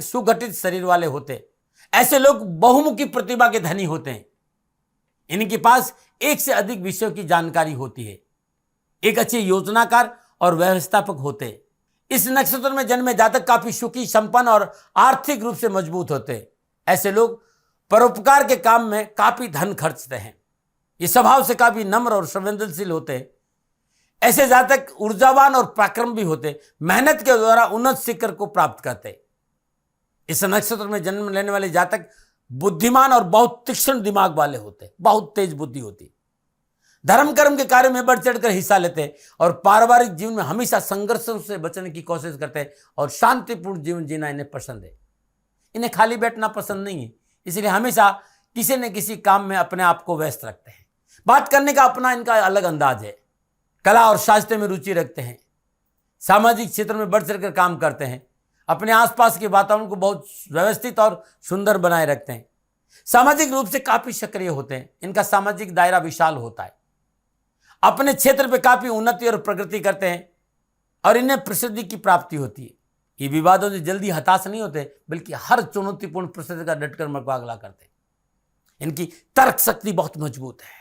सुगठित शरीर वाले होते। ऐसे लोग बहुमुखी प्रतिभा के धनी होते हैं। इनके पास एक से अधिक विषयों की जानकारी होती है। एक अच्छे योजनाकार और व्यवस्थापक होते हैं। इस नक्षत्र में जन्मे जातक काफी सुखी, संपन्न और आर्थिक रूप से मजबूत होते हैं। ऐसे लोग परोपकार के काम में काफी धन खर्चते हैं। ये स्वभाव से काफी नम्र और संवेदनशील होते हैं। ऐसे जातक ऊर्जावान और पराक्रम भी होते, मेहनत के द्वारा उन्नत शिखर को प्राप्त करते। इस नक्षत्र में जन्म लेने वाले जातक बुद्धिमान और बहुत तीक्ष्ण दिमाग वाले होते, बहुत तेज बुद्धि होती। धर्म कर्म के कार्य में बढ़ चढ़कर हिस्सा लेते हैं और पारिवारिक जीवन में हमेशा संघर्षों से बचने की कोशिश करते हैं और शांतिपूर्ण जीवन जीना इन्हें पसंद है। इन्हें खाली बैठना पसंद नहीं है, इसलिए हमेशा किसी न किसी काम में अपने आप को व्यस्त रखते हैं। बात करने का अपना इनका अलग अंदाज है। कला और साहित्य में रुचि रखते हैं। सामाजिक क्षेत्र में बढ़ चढ़कर काम करते हैं। अपने आसपास के वातावरण को बहुत व्यवस्थित और सुंदर बनाए रखते हैं। सामाजिक रूप से काफी सक्रिय होते हैं। इनका सामाजिक दायरा विशाल होता है। अपने क्षेत्र पे काफी उन्नति और प्रगति करते हैं और इन्हें प्रसिद्धि की प्राप्ति होती है। ये विवादों से जल्दी हताश नहीं होते, बल्कि हर चुनौतीपूर्ण परिस्थिति का डटकर मुकाबला करते हैं। इनकी तर्क शक्ति बहुत मजबूत है।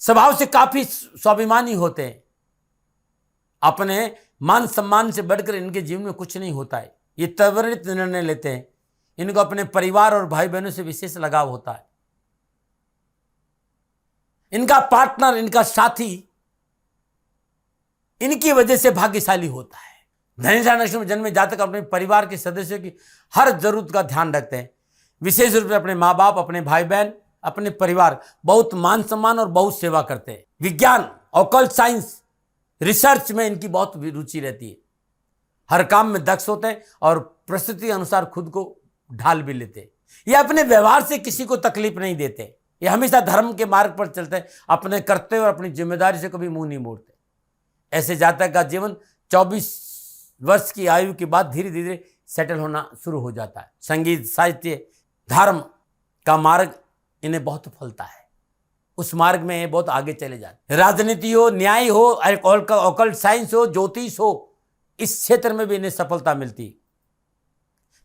स्वभाव से काफी स्वाभिमानी होते हैं। अपने मान सम्मान से बढ़कर इनके जीवन में कुछ नहीं होता है। ये त्वरित निर्णय लेते हैं। इनको अपने परिवार और भाई बहनों से विशेष लगाव होता है। इनका पार्टनर, इनका साथी इनकी वजह से भाग्यशाली होता है। धनिष्ठा नक्षत्र में जन्मे जातक अपने परिवार के सदस्यों की हर जरूरत का ध्यान रखते हैं। विशेष रूप से अपने माँ बाप, अपने भाई बहन, अपने परिवार, बहुत मान सम्मान और बहुत सेवा करते हैं। विज्ञान, ऑकल्ट साइंस, रिसर्च में इनकी बहुत रुचि रहती है। हर काम में दक्ष होते हैं और परिस्थिति अनुसार खुद को ढाल भी लेते हैं। ये अपने व्यवहार से किसी को तकलीफ नहीं देते। ये हमेशा धर्म के मार्ग पर चलते हैं। अपने कर्तव्य और अपनी जिम्मेदारी से कभी मुंह नहीं मोड़ते। ऐसे जातक का जीवन 24 वर्ष की आयु के बाद धीरे धीरे सेटल होना शुरू हो जाता है। संगीत, साहित्य, धर्म का मार्ग इन्हें बहुत फलता है। उस मार्ग में ये बहुत आगे चले जाते। राजनीति हो, न्याय हो, ऑकल्ट साइंस हो, ज्योतिष हो, इस क्षेत्र में भी इन्हें सफलता मिलती।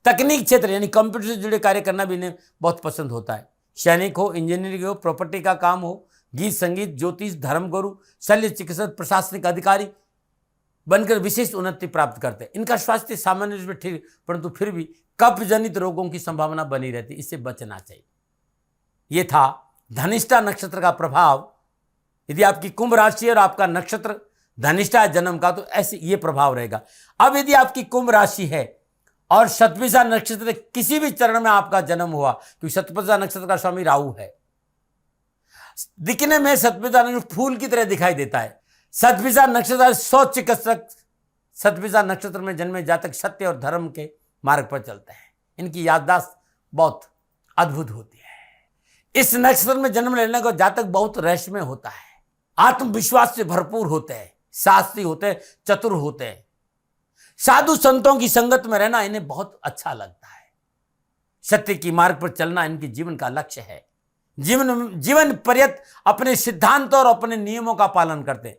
तकनीक क्षेत्र यानी कंप्यूटर से जुड़े कार्य करना भी इन्हें बहुत पसंद होता है। सैनिक हो, इंजीनियरिंग हो, प्रॉपर्टी का काम हो, गीत संगीत, ज्योतिष, धर्मगुरु, शल्य चिकित्सक, प्रशासनिक अधिकारी बनकर विशेष उन्नति प्राप्त करते हैं। इनका स्वास्थ्य सामान्य रूप से ठीक, परंतु फिर भी कफ जनित रोगों की संभावना बनी रहती, इससे बचना चाहिए। यह था धनिष्ठा नक्षत्र का प्रभाव। यदि आपकी कुंभ राशि और आपका नक्षत्र धनिष्ठा जन्म का, तो ऐसे ये प्रभाव रहेगा। अब यदि आपकी कुंभ राशि है और शतभिषा नक्षत्र किसी भी चरण में आपका जन्म हुआ, क्योंकि शतभिषा नक्षत्र का स्वामी राहु है, दिखने में शतभिषा नक्षत्र फूल की तरह दिखाई देता है। शतभिषा नक्षत्र 100 चिकित्सक शतभिषा नक्षत्र में जन्मे जातक सत्य और धर्म के मार्ग पर चलते हैं। इनकी याददाश्त बहुत अद्भुत होती है। इस नक्षत्र में जन्म लेने का जातक बहुत रहस्यमय होता है, आत्मविश्वास से भरपूर होते हैं, शास्त्री होते हैं, चतुर होते हैं। साधु संतों की संगत में रहना इन्हें बहुत अच्छा लगता है। सत्य की मार्ग पर चलना इनके जीवन का लक्ष्य है। जीवन पर्यंत अपने सिद्धांतों और अपने नियमों का पालन करते हैं,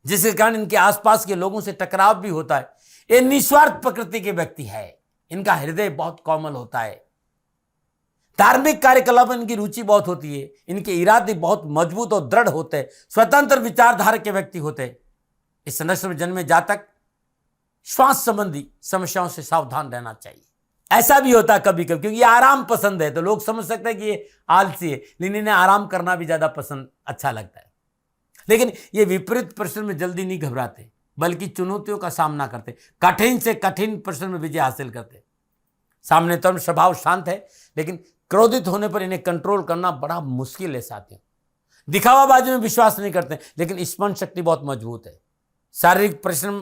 जिसके कारण इनके आसपास के लोगों से टकराव भी होता है। ये निस्वार्थ प्रकृति के व्यक्ति है। इनका हृदय बहुत कोमल होता है। धार्मिक कार्यकलाप में इनकी रुचि बहुत होती है। इनके इरादे बहुत मजबूत और दृढ़ होते हैं। स्वतंत्र विचारधारा के व्यक्ति होते हैं। इस नक्षत्र में जन्मे जातक श्वास संबंधी समस्याओं से सावधान रहना चाहिए। ऐसा भी होता है कभी कभी, क्योंकि ये आराम पसंद है, तो लोग समझ सकते हैं कि ये आलसी है, लेकिन इन्हें आराम करना भी ज्यादा पसंद अच्छा लगता है। लेकिन ये विपरीत परिश्रम में जल्दी नहीं घबराते, बल्कि चुनौतियों का सामना करते, कठिन से कठिन परिश्रम में विजय हासिल करते। सामने तो स्वभाव शांत है, लेकिन क्रोधित होने पर इन्हें कंट्रोल करना बड़ा मुश्किल है साथियों। दिखावाबाजी में विश्वास नहीं करते, लेकिन स्मरण शक्ति बहुत मजबूत है। शारीरिक परिश्रम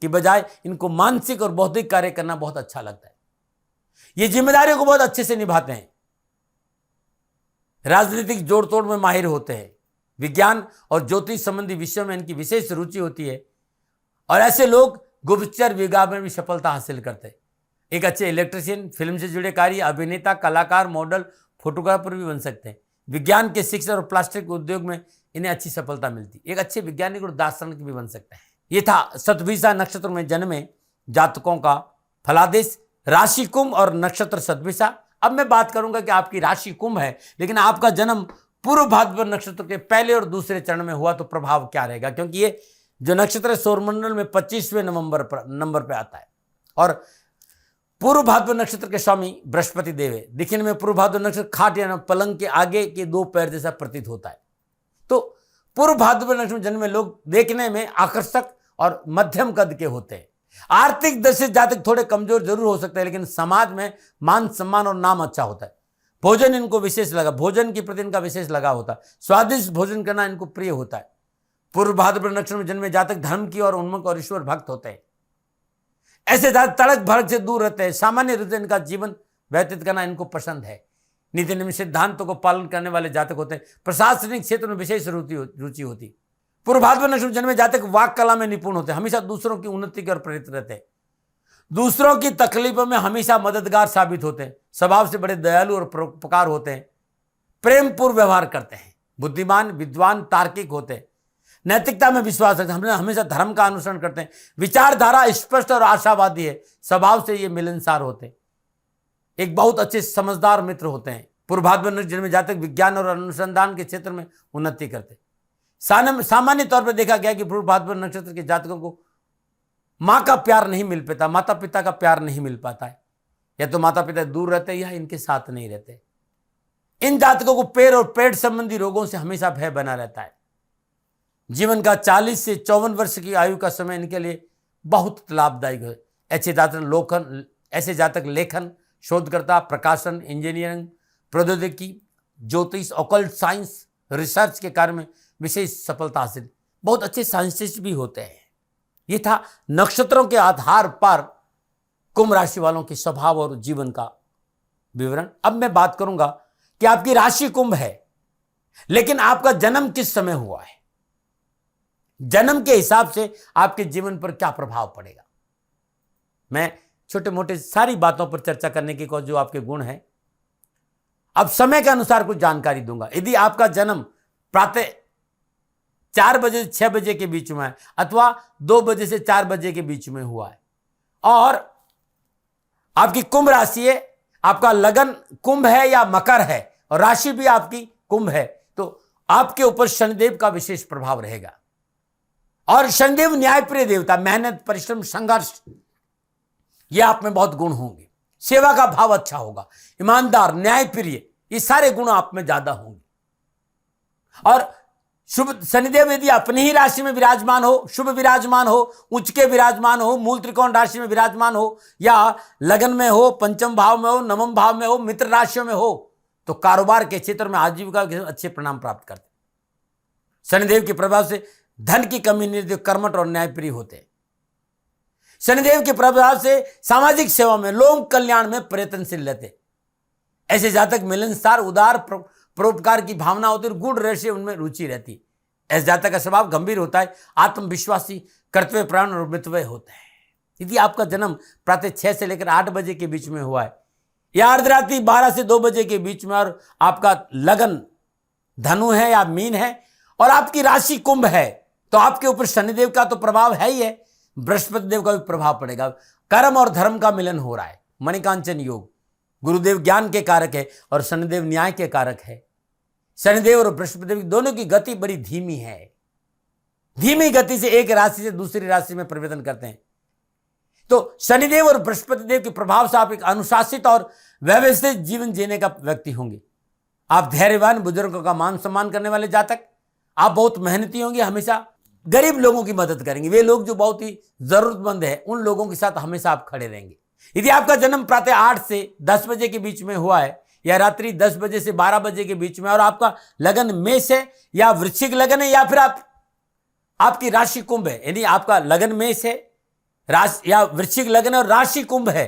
की बजाय इनको मानसिक और बौद्धिक कार्य करना बहुत अच्छा लगता है। ये जिम्मेदारियों को बहुत अच्छे से निभाते हैं। राजनीतिक जोड़ तोड़ में माहिर होते हैं। विज्ञान और ज्योतिष संबंधी विषयों में इनकी विशेष रुचि होती है, और ऐसे लोग गुप्तचर विभाग में भी सफलता हासिल करते हैं। एक अच्छे इलेक्ट्रीशियन, फिल्म से जुड़े कार्य, अभिनेता, कलाकार, मॉडल, फोटोग्राफर भी बन सकते हैं। विज्ञान के शिक्षा और प्लास्टिक उद्योग में इन्हें अच्छी सफलता मिलती है। एक अच्छे वैज्ञानिक और दार्शनिक भी बन सकते हैं। ये था शतभिषा नक्षत्र में जन्मे जातकों का फलादेश, राशि कुंभ और नक्षत्र शतभिषा। अब मैं बात करूंगा कि आपकी राशि कुंभ है, लेकिन आपका जन्म पूर्व भाद्रपद नक्षत्र के पहले और दूसरे चरण में हुआ, तो प्रभाव क्या रहेगा? क्योंकि ये जो नक्षत्र सौरमंडल में 25वें नंबर पर आता है, और पूर्व भाद्रपद नक्षत्र के स्वामी बृहस्पति देव है। दिखने में पूर्व भाद्रपद नक्षत्र खाट या पलंग के आगे के 2 पैर जैसा प्रतीत होता है। तो पूर्व भाद्रपद नक्षत्र में जन्मे लोग देखने में आकर्षक और मध्यम कद के होते हैं। आर्थिक दृष्टि से जातक थोड़े कमजोर जरूर हो सकते हैं, लेकिन समाज में मान सम्मान और नाम अच्छा होता है। भोजन इनको विशेष लगा, भोजन के प्रति इनका विशेष लगा होता है। स्वादिष्ट भोजन करना इनको प्रिय होता है। पूर्व भाद्रपद नक्षत्र में जन्मे जातक धर्म की और उन्मुख और ईश्वर भक्त होते हैं। ऐसे जातक तड़क भड़क से दूर रहते हैं। सामान्य रूप से इनका जीवन व्यतीत करना इनको पसंद है। नीति नियम सिद्धांतों को पालन करने वाले जातक होते हैं। प्रशासनिक क्षेत्र में विशेष रुचि होती। पूर्व भाद्रपद नक्षत्र में जन्मे जातक वाक कला में निपुण होते हैं। हमेशा दूसरों की उन्नति की ओर प्रेरित रहते हैं। दूसरों की तकलीफों में हमेशा मददगार साबित होते हैं। स्वभाव से बड़े दयालु और परोपकार होते हैं। प्रेम पूर्व व्यवहार करते हैं। बुद्धिमान, विद्वान, तार्किक होते हैं। नैतिकता में विश्वास रखते हैं। हमेशा धर्म का अनुसरण करते हैं। विचारधारा स्पष्ट और आशावादी है। स्वभाव से ये मिलनसार होते हैं। एक बहुत अच्छे समझदार मित्र होते हैं। पूर्व भाद्रपद नक्षत्र में जातक विज्ञान और अनुसंधान के क्षेत्र में उन्नति करते हैं। सामान्य तौर पर देखा गया कि पूर्व भाद्रपद नक्षत्र के जातकों को माँ का प्यार नहीं मिल पाता, माता पिता का प्यार नहीं मिल पाता है। या तो माता पिता दूर रहते हैं या इनके साथ नहीं रहते। इन जातकों को पैर और पेट संबंधी रोगों से हमेशा भय बना रहता है। जीवन का 40 से 54 वर्ष की आयु का समय इनके लिए बहुत लाभदायक है। ऐसे जातक लेखन, शोधकर्ता, प्रकाशन, इंजीनियरिंग, प्रौद्योगिकी, ज्योतिष, ऑकल्ट साइंस, रिसर्च के कार्य में विशेष सफलता हासिल, बहुत अच्छे साइंटिस्ट भी होते हैं। ये था नक्षत्रों के आधार पर कुंभ राशि वालों के स्वभाव और जीवन का विवरण। अब मैं बात करूंगा कि आपकी राशि कुंभ है, लेकिन आपका जन्म किस समय हुआ है। जन्म के हिसाब से आपके जीवन पर क्या प्रभाव पड़ेगा। मैं छोटे मोटे सारी बातों पर चर्चा करने की कोशिश, जो आपके गुण हैं। अब समय के अनुसार कुछ जानकारी दूंगा। यदि आपका जन्म प्रातः 4 बजे से 6 बजे के बीच में है, अथवा 2 बजे से 4 बजे के बीच में हुआ है, और आपकी कुंभ राशि है, आपका लगन कुंभ है या मकर है, और राशि भी आपकी कुंभ है, तो आपके ऊपर शनिदेव का विशेष प्रभाव रहेगा। और शनिदेव न्यायप्रिय देवता, मेहनत, परिश्रम, संघर्ष, ये आप में बहुत गुण होंगे। सेवा का भाव अच्छा होगा, ईमानदार, न्यायप्रिय, ये सारे गुण आप में ज्यादा होंगे। और शुभ शनिदेव यदि अपनी ही राशि में विराजमान हो, शुभ विराजमान हो, उच्च के विराजमान हो, मूल त्रिकोण राशि में विराजमान हो, या लगन में हो, पंचम भाव में हो, नवम भाव में हो, मित्र राशियों में हो, तो कारोबार के क्षेत्र में आजीविका के अच्छे परिणाम प्राप्त करते। शनिदेव के प्रभाव से धन की कमी नहीं रहती, कर्मठ और न्यायप्रिय होते। शनिदेव के प्रभाव से सामाजिक सेवा में, लोक कल्याण में प्रयत्नशील रहते। ऐसे जातक मिलनसार, उदार, परोपकार की भावना होती है, गुण रहस्य उनमें रुचि रहती। ऐसे जातक का स्वभाव गंभीर होता है, आत्मविश्वासी, कर्तव्य प्राण और मितव्य होता है। यदि आपका जन्म प्रातः 6 से लेकर 8 बजे के बीच में हुआ है, या अर्धरात्रि 12 से 2 बजे के बीच में, और आपका लगन धनु है या मीन है, और आपकी राशि कुंभ है, तो आपके ऊपर शनिदेव का तो प्रभाव है ही है, बृहस्पति देव का भी प्रभाव पड़ेगा। कर्म और धर्म का मिलन हो रहा है। मणिकांचन योग, गुरुदेव ज्ञान के कारक है और शनिदेव न्याय के कारक है। शनिदेव और बृहस्पति देव दोनों की गति बड़ी धीमी है। धीमी गति से एक राशि से दूसरी राशि में परिवर्तन करते हैं। तो शनिदेव और बृहस्पति देव के प्रभाव से आप एक अनुशासित और व्यवस्थित जीवन जीने का व्यक्ति होंगे। आप धैर्यवान, बुजुर्गों का मान सम्मान करने वाले जातक, आप बहुत मेहनती होंगे, हमेशा गरीब लोगों की मदद करेंगे। वे लोग जो बहुत ही जरूरतमंद है, उन लोगों के साथ हमेशा आप खड़े रहेंगे। यदि आपका जन्म प्रातः 8 से 10 बजे के बीच में हुआ है, या रात्रि 10 बजे से 12 बजे के बीच में, और आपका लगन मेष है या वृश्चिक लगन है, या फिर आपकी राशि कुंभ है, यानी आपका लगन मेष है, राशि या वृश्चिक लगन है और राशि कुंभ है,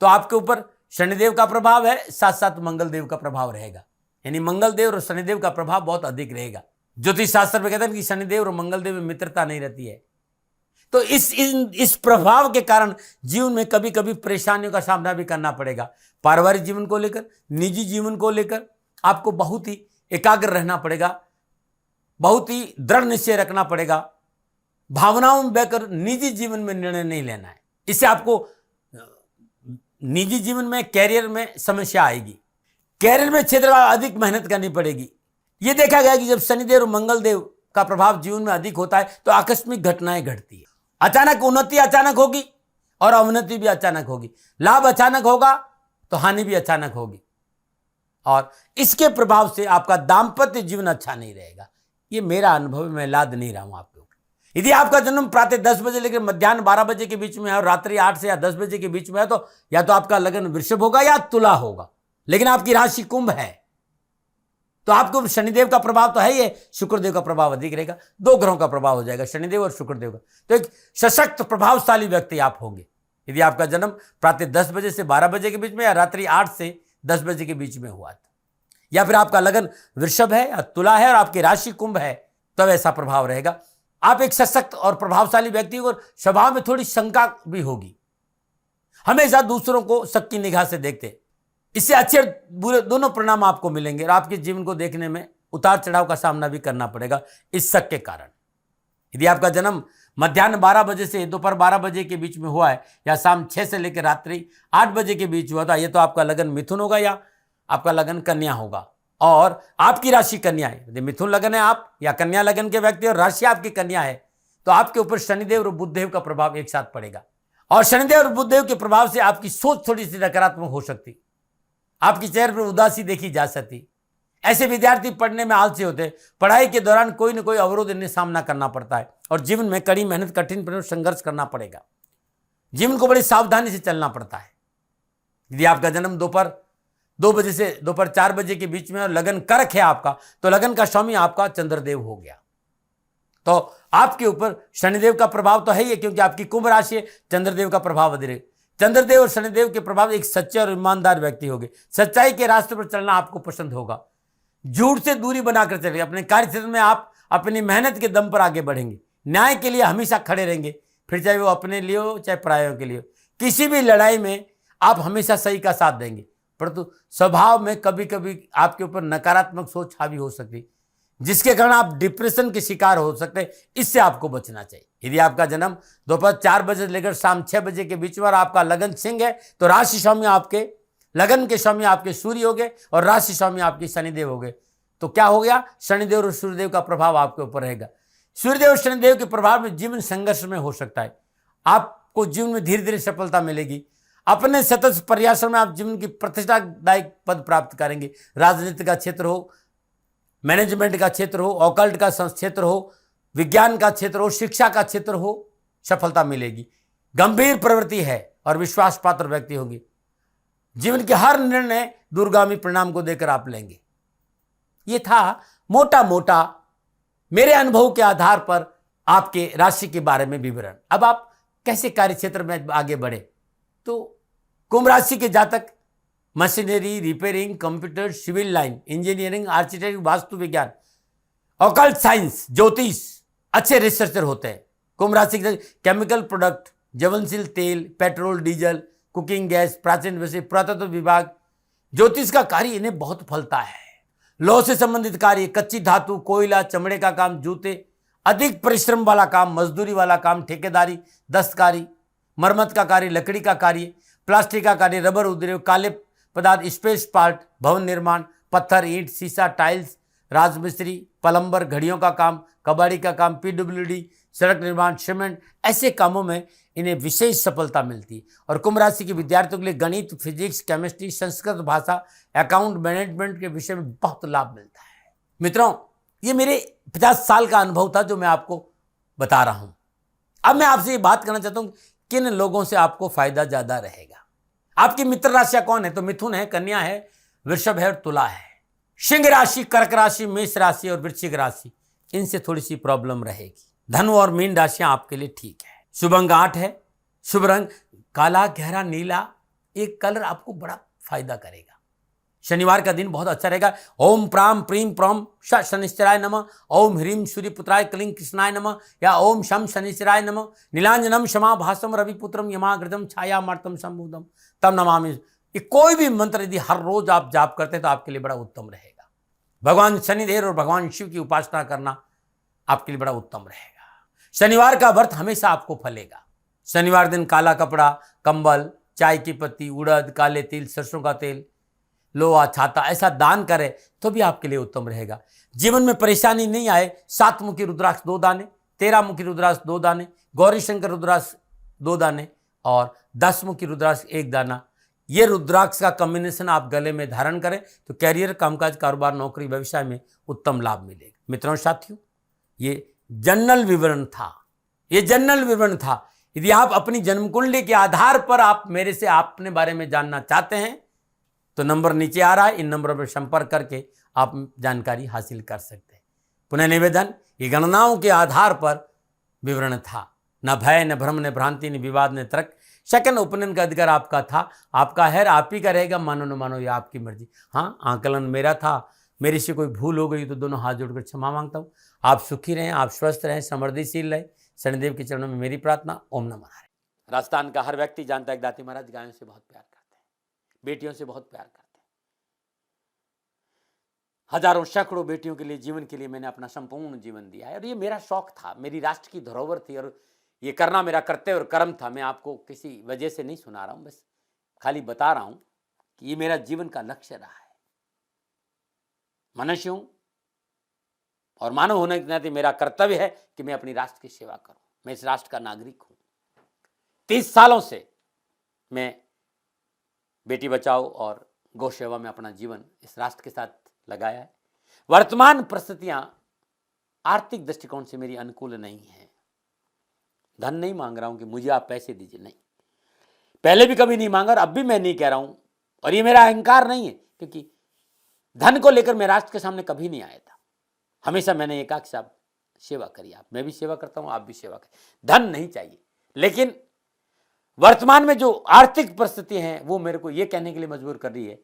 तो आपके ऊपर शनिदेव का प्रभाव है, साथ साथ मंगल देव का प्रभाव रहेगा। यानी मंगल देव और शनिदेव का प्रभाव बहुत अधिक रहेगा। ज्योतिष शास्त्र में कहते हैं कि शनिदेव और मंगल देव में मित्रता नहीं रहती है। तो इस प्रभाव के कारण जीवन में कभी कभी परेशानियों का सामना भी करना पड़ेगा। पारिवारिक जीवन को लेकर, निजी जीवन को लेकर आपको बहुत ही एकाग्र रहना पड़ेगा, बहुत ही दृढ़ निश्चय रखना पड़ेगा। भावनाओं में बहकर निजी जीवन में निर्णय नहीं लेना है, इससे आपको निजी जीवन में, कैरियर में समस्या आएगी। कैरियर में क्षेत्र में अधिक मेहनत करनी पड़ेगी। यह देखा गया कि जब शनिदेव और मंगल देव का प्रभाव जीवन में अधिक होता है तो आकस्मिक घटनाएं घटती है। अचानक उन्नति अचानक होगी और अवनति भी अचानक होगी। लाभ अचानक होगा तो हानि भी अचानक होगी, और इसके प्रभाव से आपका दाम्पत्य जीवन अच्छा नहीं रहेगा। ये मेरा अनुभव है, मैं लाद नहीं रहा हूं आप लोग। यदि आपका जन्म प्रातः 10 बजे लेकर मध्याह्न 12 बजे के बीच में है और रात्रि 8 से या 10 बजे के बीच में है, तो या तो आपका लगन वृषभ होगा या तुला होगा, लेकिन आपकी राशि कुंभ है, तो आपको शनिदेव का प्रभाव तो है ही है, शुक्रदेव का प्रभाव अधिक रहेगा। 2 ग्रहों का प्रभाव हो जाएगा, शनिदेव और शुक्रदेव का। तो एक सशक्त प्रभावशाली व्यक्ति आप होंगे यदि आपका जन्म प्रातः 10 बजे से 12 बजे के बीच में या रात्रि 8 से 10 बजे के बीच में हुआ था, या फिर आपका लगन वृषभ है या तुला है और आपकी राशि कुंभ है, तब ऐसा प्रभाव रहेगा। आप एक सशक्त और प्रभावशाली व्यक्ति और स्वभाव में थोड़ी शंका भी होगी, हमेशा दूसरों को शक की निगाह से देखते। इससे अच्छे बुरे दोनों परिणाम आपको मिलेंगे और आपके जीवन को देखने में उतार चढ़ाव का सामना भी करना पड़ेगा इस शक के कारण। यदि आपका जन्म मध्याह्न 12 बजे से दोपहर 12 बजे के बीच में हुआ है या शाम 6 से लेकर रात्रि 8 बजे के बीच हुआ था, ये तो आपका लगन मिथुन होगा या आपका लगन कन्या होगा, और आपकी राशि कन्या है। यदि मिथुन लगन है आप या कन्या लगन के व्यक्ति और राशि आपकी कन्या है, तो आपके ऊपर शनिदेव और बुधदेव का प्रभाव एक साथ पड़ेगा, और शनिदेव और बुधदेव के प्रभाव से आपकी सोच थोड़ी सी नकारात्मक हो सकती, आपकी चेहरे पर उदासी देखी जा सकती। ऐसे विद्यार्थी पढ़ने में आलसी होते हैं, पढ़ाई के दौरान कोई न कोई अवरोध इन्हें सामना करना पड़ता है और जीवन में कड़ी मेहनत, कठिन परिश्रम, संघर्ष करना पड़ेगा। जीवन को बड़ी सावधानी से चलना पड़ता है। यदि आपका जन्म दोपहर 2 बजे से दोपहर 4 बजे के बीच में और लगन कर्क है आपका, तो लगन का स्वामी आपका चंद्रदेव हो गया, तो आपके ऊपर शनिदेव का प्रभाव तो है ही, क्योंकि आपकी कुंभ राशि है, चंद्रदेव का प्रभाव अधिक। चंद्रदेव और शनिदेव के प्रभाव एक सच्चे और ईमानदार व्यक्ति होंगे। सच्चाई के रास्ते पर चलना आपको पसंद होगा, झूठ से दूरी बनाकर चलेंगे। अपने कार्य क्षेत्र में आप अपनी मेहनत के दम पर आगे बढ़ेंगे, न्याय के लिए हमेशा खड़े रहेंगे, फिर चाहे वो अपने लिए हो चाहे परायों के लिए हो। किसी भी लड़ाई में आप हमेशा सही का साथ देंगे, परंतु स्वभाव में कभी कभी आपके ऊपर नकारात्मक सोच हावी हो सकती। जिसके कारण आप डिप्रेशन के शिकार हो सकते हैं। इससे आपको बचना चाहिए। यदि आपका जन्म दोपहर 4 बजे से लेकर शाम 6 बजे के बीच में और आपका लगन सिंह है तो राशि स्वामी आपके लगन के स्वामी आपके सूर्य हो गए और राशि स्वामी आपकी शनिदेव हो गए। तो क्या हो गया, शनिदेव और सूर्यदेव का प्रभाव आपके ऊपर रहेगा। सूर्यदेव और शनिदेव के प्रभाव में जीवन संघर्ष में हो सकता है। आपको जीवन में धीरे धीरे सफलता मिलेगी। अपने सतत प्रयासों में आप जीवन की प्रतिष्ठादायक पद प्राप्त करेंगे। राजनीति का क्षेत्र हो, मैनेजमेंट का क्षेत्र हो, ऑकल्ट का क्षेत्र हो, विज्ञान का क्षेत्र हो, शिक्षा का क्षेत्र हो, सफलता मिलेगी। गंभीर प्रवृत्ति है और विश्वास पात्र व्यक्ति होंगे। जीवन के हर निर्णय दूरगामी परिणाम को देकर आप लेंगे। ये था मोटा मोटा मेरे अनुभव के आधार पर आपके राशि के बारे में विवरण। अब आप कैसे कार्य क्षेत्र में आगे बढ़े, तो कुंभ राशि के जातक machinery, repairing, computer, civil line, engineering, architect, वास्तु विज्ञान, ऑकल्ट साइंस, ज्योतिष अच्छे रिसर्चर होते हैं। कुंभ राशि के केमिकल प्रोडक्ट, ज्वलनशील तेल, पेट्रोल, डीजल, कुकिंग गैस, प्राचीन विषय, पुरातत्व विभाग, ज्योतिष का कार्य इन्हें बहुत फलता है। लौह से संबंधित कार्य, कच्ची धातु, कोयला, चमड़े का काम, जूते, अधिक परिश्रम वाला काम, मजदूरी वाला काम, ठेकेदारी, दस्तकारी, मरम्मत का कार्य, लकड़ी का कार्य, प्लास्टिक का कार्य, रबर उद्योग, काले पदार्थ, स्पेस पार्ट, भवन निर्माण, पत्थर, ईंट, शीशा, टाइल्स, राजमिस्त्री, प्लम्बर, घड़ियों का काम, कबाड़ी का काम, पीडब्ल्यूडी, सड़क निर्माण, सीमेंट, ऐसे कामों में इन्हें विशेष सफलता मिलती है। और कुंभ राशि के विद्यार्थियों के लिए गणित, फिजिक्स, केमिस्ट्री, संस्कृत भाषा, अकाउंट मैनेजमेंट के विषय में बहुत लाभ मिलता है। मित्रों, ये मेरे 50 साल का अनुभव था जो मैं आपको बता रहा हूं। अब मैं आपसे ये बात करना चाहता हूं, किन लोगों से आपको फायदा ज्यादा रहेगा। आपकी मित्र राशियां कौन है, तो मिथुन है, कन्या है, वृषभ है और तुला है। सिंह राशि, कर्क राशि, मेष राशि और वृश्चिक राशि, इनसे थोड़ी सी प्रॉब्लम रहेगी। धनु और मीन राशियां आपके लिए ठीक है। शुभ अंक 8 है। शुभ रंग काला, गहरा नीला, एक कलर आपको बड़ा फायदा करेगा। शनिवार का दिन बहुत अच्छा रहेगा। ओम प्राम प्रीम प्रम शनिश्चराय नमः, ओम ह्रीम सूर्यपुत्राय क्लीं कृष्णाय नमः, या ओम शम शनिश्चराय नमः, नीलांजनम क्षमा भासम रविपुत्रम यमाग्रतम छायामार्तम संबुधम तम नमामि। ये कोई भी मंत्र यदि हर रोज आप जाप करते हैं तो आपके लिए बड़ा उत्तम रहेगा। भगवान शनिदेव और भगवान शिव की उपासना करना आपके लिए बड़ा उत्तम रहेगा। शनिवार का व्रत हमेशा आपको फलेगा। शनिवार दिन काला कपड़ा, कंबल, चाय की पत्ती, उड़द, काले तिल, सरसों का तेल, लोहा, छाता ऐसा दान करें तो भी आपके लिए उत्तम रहेगा। जीवन में परेशानी नहीं आए, 7 मुखी रुद्राक्ष 2 दाने, 13 मुखी रुद्राक्ष 2 दाने, गौरी शंकर रुद्राक्ष 2 दाने और 10 मुखी रुद्राक्ष 1 दाना, ये रुद्राक्ष का कॉम्बिनेशन आप गले में धारण करें तो कैरियर, कामकाज, कारोबार, नौकरी, व्यवसाय में उत्तम लाभ मिलेगा। मित्रों, साथियों, ये जनरल विवरण था। ये जनरल विवरण था। यदि आप अपनी जन्म कुंडली के आधार पर आप मेरे से अपने बारे में जानना चाहते हैं तो नंबर नीचे आ रहा है, इन नंबरों पर संपर्क करके आप जानकारी हासिल कर सकते हैं। पुनः निवेदन, ये गणनाओं के आधार पर विवरण था। न भय, न भ्रम, न भ्रांति, न विवाद, न तर्क। सेकंड ओपिनियन का अधिकार आपका था, आपका है, आप ही का रहेगा। मानो न मानो, ये आपकी मर्जी। हाँ, आकलन मेरा था, मेरे से कोई भूल हो गई तो दोनों हाथ जोड़कर क्षमा मांगता हूँ। आप सुखी रहें, आप स्वस्थ रहें, समृद्धिशील रहें, शनिदेव के चरणों में मेरी प्रार्थना। ओम नमः नारायण। राजस्थान का हर व्यक्ति जानता है कि दाती महाराज गायों से बहुत प्यार करते हैं, बेटियों से बहुत प्यार करते हैं। हजारों सैकड़ों बेटियों के लिए, जीवन के लिए मैंने अपना संपूर्ण जीवन दिया है और ये मेरा शौक था, मेरी राष्ट्र की धरोहर थी और ये करना मेरा कर्तव्य और कर्म था। मैं आपको किसी वजह से नहीं सुना रहा हूं, बस खाली बता रहा हूं कि ये मेरा जीवन का लक्ष्य रहा है। मनुष्य हूं और मानव होने के नाते मेरा कर्तव्य है कि मैं अपनी राष्ट्र की सेवा करूं। मैं इस राष्ट्र का नागरिक हूं। 30 सालों से मैं बेटी बचाओ और गौ सेवा में अपना जीवन इस राष्ट्र के साथ लगाया है। वर्तमान परिस्थितियां आर्थिक दृष्टिकोण से मेरी अनुकूल नहीं है। धन नहीं मांग रहा हूं कि मुझे आप पैसे दीजिए, नहीं, पहले भी कभी नहीं मांगा और अब भी मैं नहीं कह रहा हूं। और ये मेरा अहंकार नहीं है, क्योंकि धन को लेकर मैं राष्ट्र के सामने कभी नहीं आया था। हमेशा मैंने ये कहा कि साहब सेवा करिए, आप, मैं भी सेवा करता हूं, आप भी सेवा करें। धन नहीं चाहिए, लेकिन वर्तमान में जो आर्थिक परिस्थिति हैं वो मेरे को ये कहने के लिए मजबूर कर रही है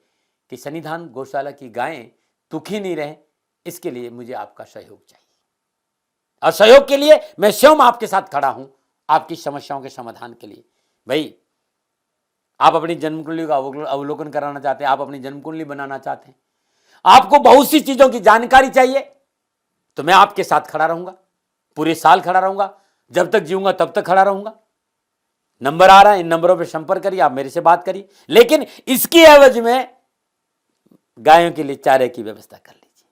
कि सन्निधान गौशाला की गायें दुखी नहीं रहें, इसके लिए मुझे आपका सहयोग चाहिए। और सहयोग के लिए मैं स्वयं आपके साथ खड़ा हूं, आपकी समस्याओं के समाधान के लिए। भाई, आप अपनी जन्म कुंडली का अवलोकन कराना चाहते हैं, आप अपनी जन्म कुंडली बनाना चाहते हैं, आपको बहुत सी चीजों की जानकारी चाहिए, तो मैं आपके साथ खड़ा रहूंगा, पूरे साल खड़ा रहूंगा, जब तक जीऊंगा तब तक खड़ा रहूंगा। नंबर आ रहा है, इन नंबरों पे संपर्क करिए, आप मेरे से बात करिए, लेकिन इसकी एवज में गायों के लिए चारे की व्यवस्था कर लीजिए।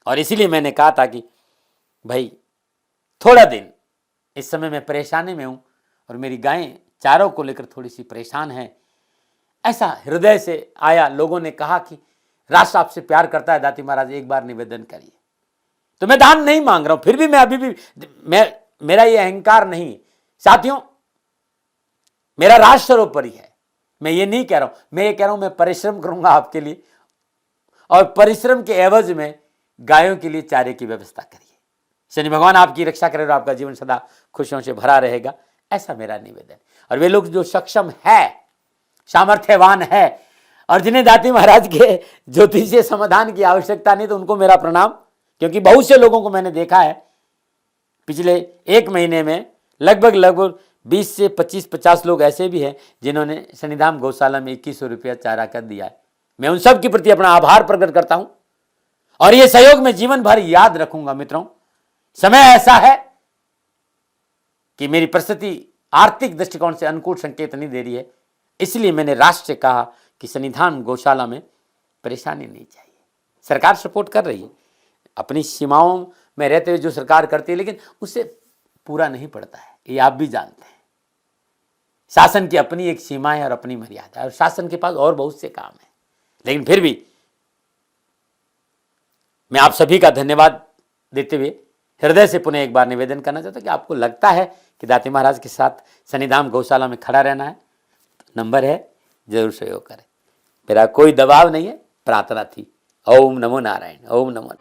और इसीलिए मैंने कहा था कि भाई थोड़ा दिन इस समय मैं परेशानी में हूं और मेरी गायें चारों को लेकर थोड़ी सी परेशान हैं। ऐसा हृदय से आया, लोगों ने कहा कि राष्ट्र आपसे प्यार करता है दाती महाराज, एक बार निवेदन करिए। तो मैं दान नहीं मांग रहा हूं, फिर भी मैं अभी भी मेरा ये अहंकार नहीं साथियों, मेरा राष्ट्र सर्वोपरि है। मैं ये नहीं कह रहा हूं, मैं ये कह रहा हूं मैं परिश्रम करूंगा आपके लिए, और परिश्रम के एवज में गायों के लिए चारे की व्यवस्था करिए। शनि भगवान आपकी रक्षा करे और आपका जीवन सदा खुशियों से भरा रहेगा, ऐसा मेरा निवेदन। और वे लोग जो सक्षम है, सामर्थ्यवान है, और जिन्हें दाती महाराज के ज्योतिषीय समाधान की आवश्यकता नहीं, तो उनको मेरा प्रणाम। क्योंकि बहुत से लोगों को मैंने देखा है पिछले एक महीने में, लगभग 20 से 25-50 लोग ऐसे भी हैं जिन्होंने शनिधाम गौशाला में 2100 रुपया चारा कर दिया है। मैं उन सब के प्रति अपना आभार प्रकट करता हूं, और यह सहयोग मैं जीवन भर याद रखूंगा। मित्रों, समय ऐसा है कि मेरी परिस्थिति आर्थिक दृष्टिकोण से अनुकूल संकेत नहीं दे रही है, इसलिए मैंने राष्ट्र से कहा कि शनिधाम गौशाला में परेशानी नहीं चाहिए। सरकार सपोर्ट कर रही है, अपनी सीमाओं में रहते हुए जो सरकार करती है, लेकिन उससे पूरा नहीं पड़ता है, ये आप भी जानते हैं। शासन की अपनी एक सीमा है और अपनी मर्यादा है, और शासन के पास और बहुत से काम है। लेकिन फिर भी मैं आप सभी का धन्यवाद देते हुए हृदय से पुनः एक बार निवेदन करना चाहता हूं कि आपको लगता है कि दाती महाराज के साथ शनिधाम गौशाला में खड़ा रहना है, तो नंबर है, जरूर सहयोग करें। मेरा कोई दबाव नहीं है, प्रार्थना थी। ओम नमो नारायण, ओम नमो।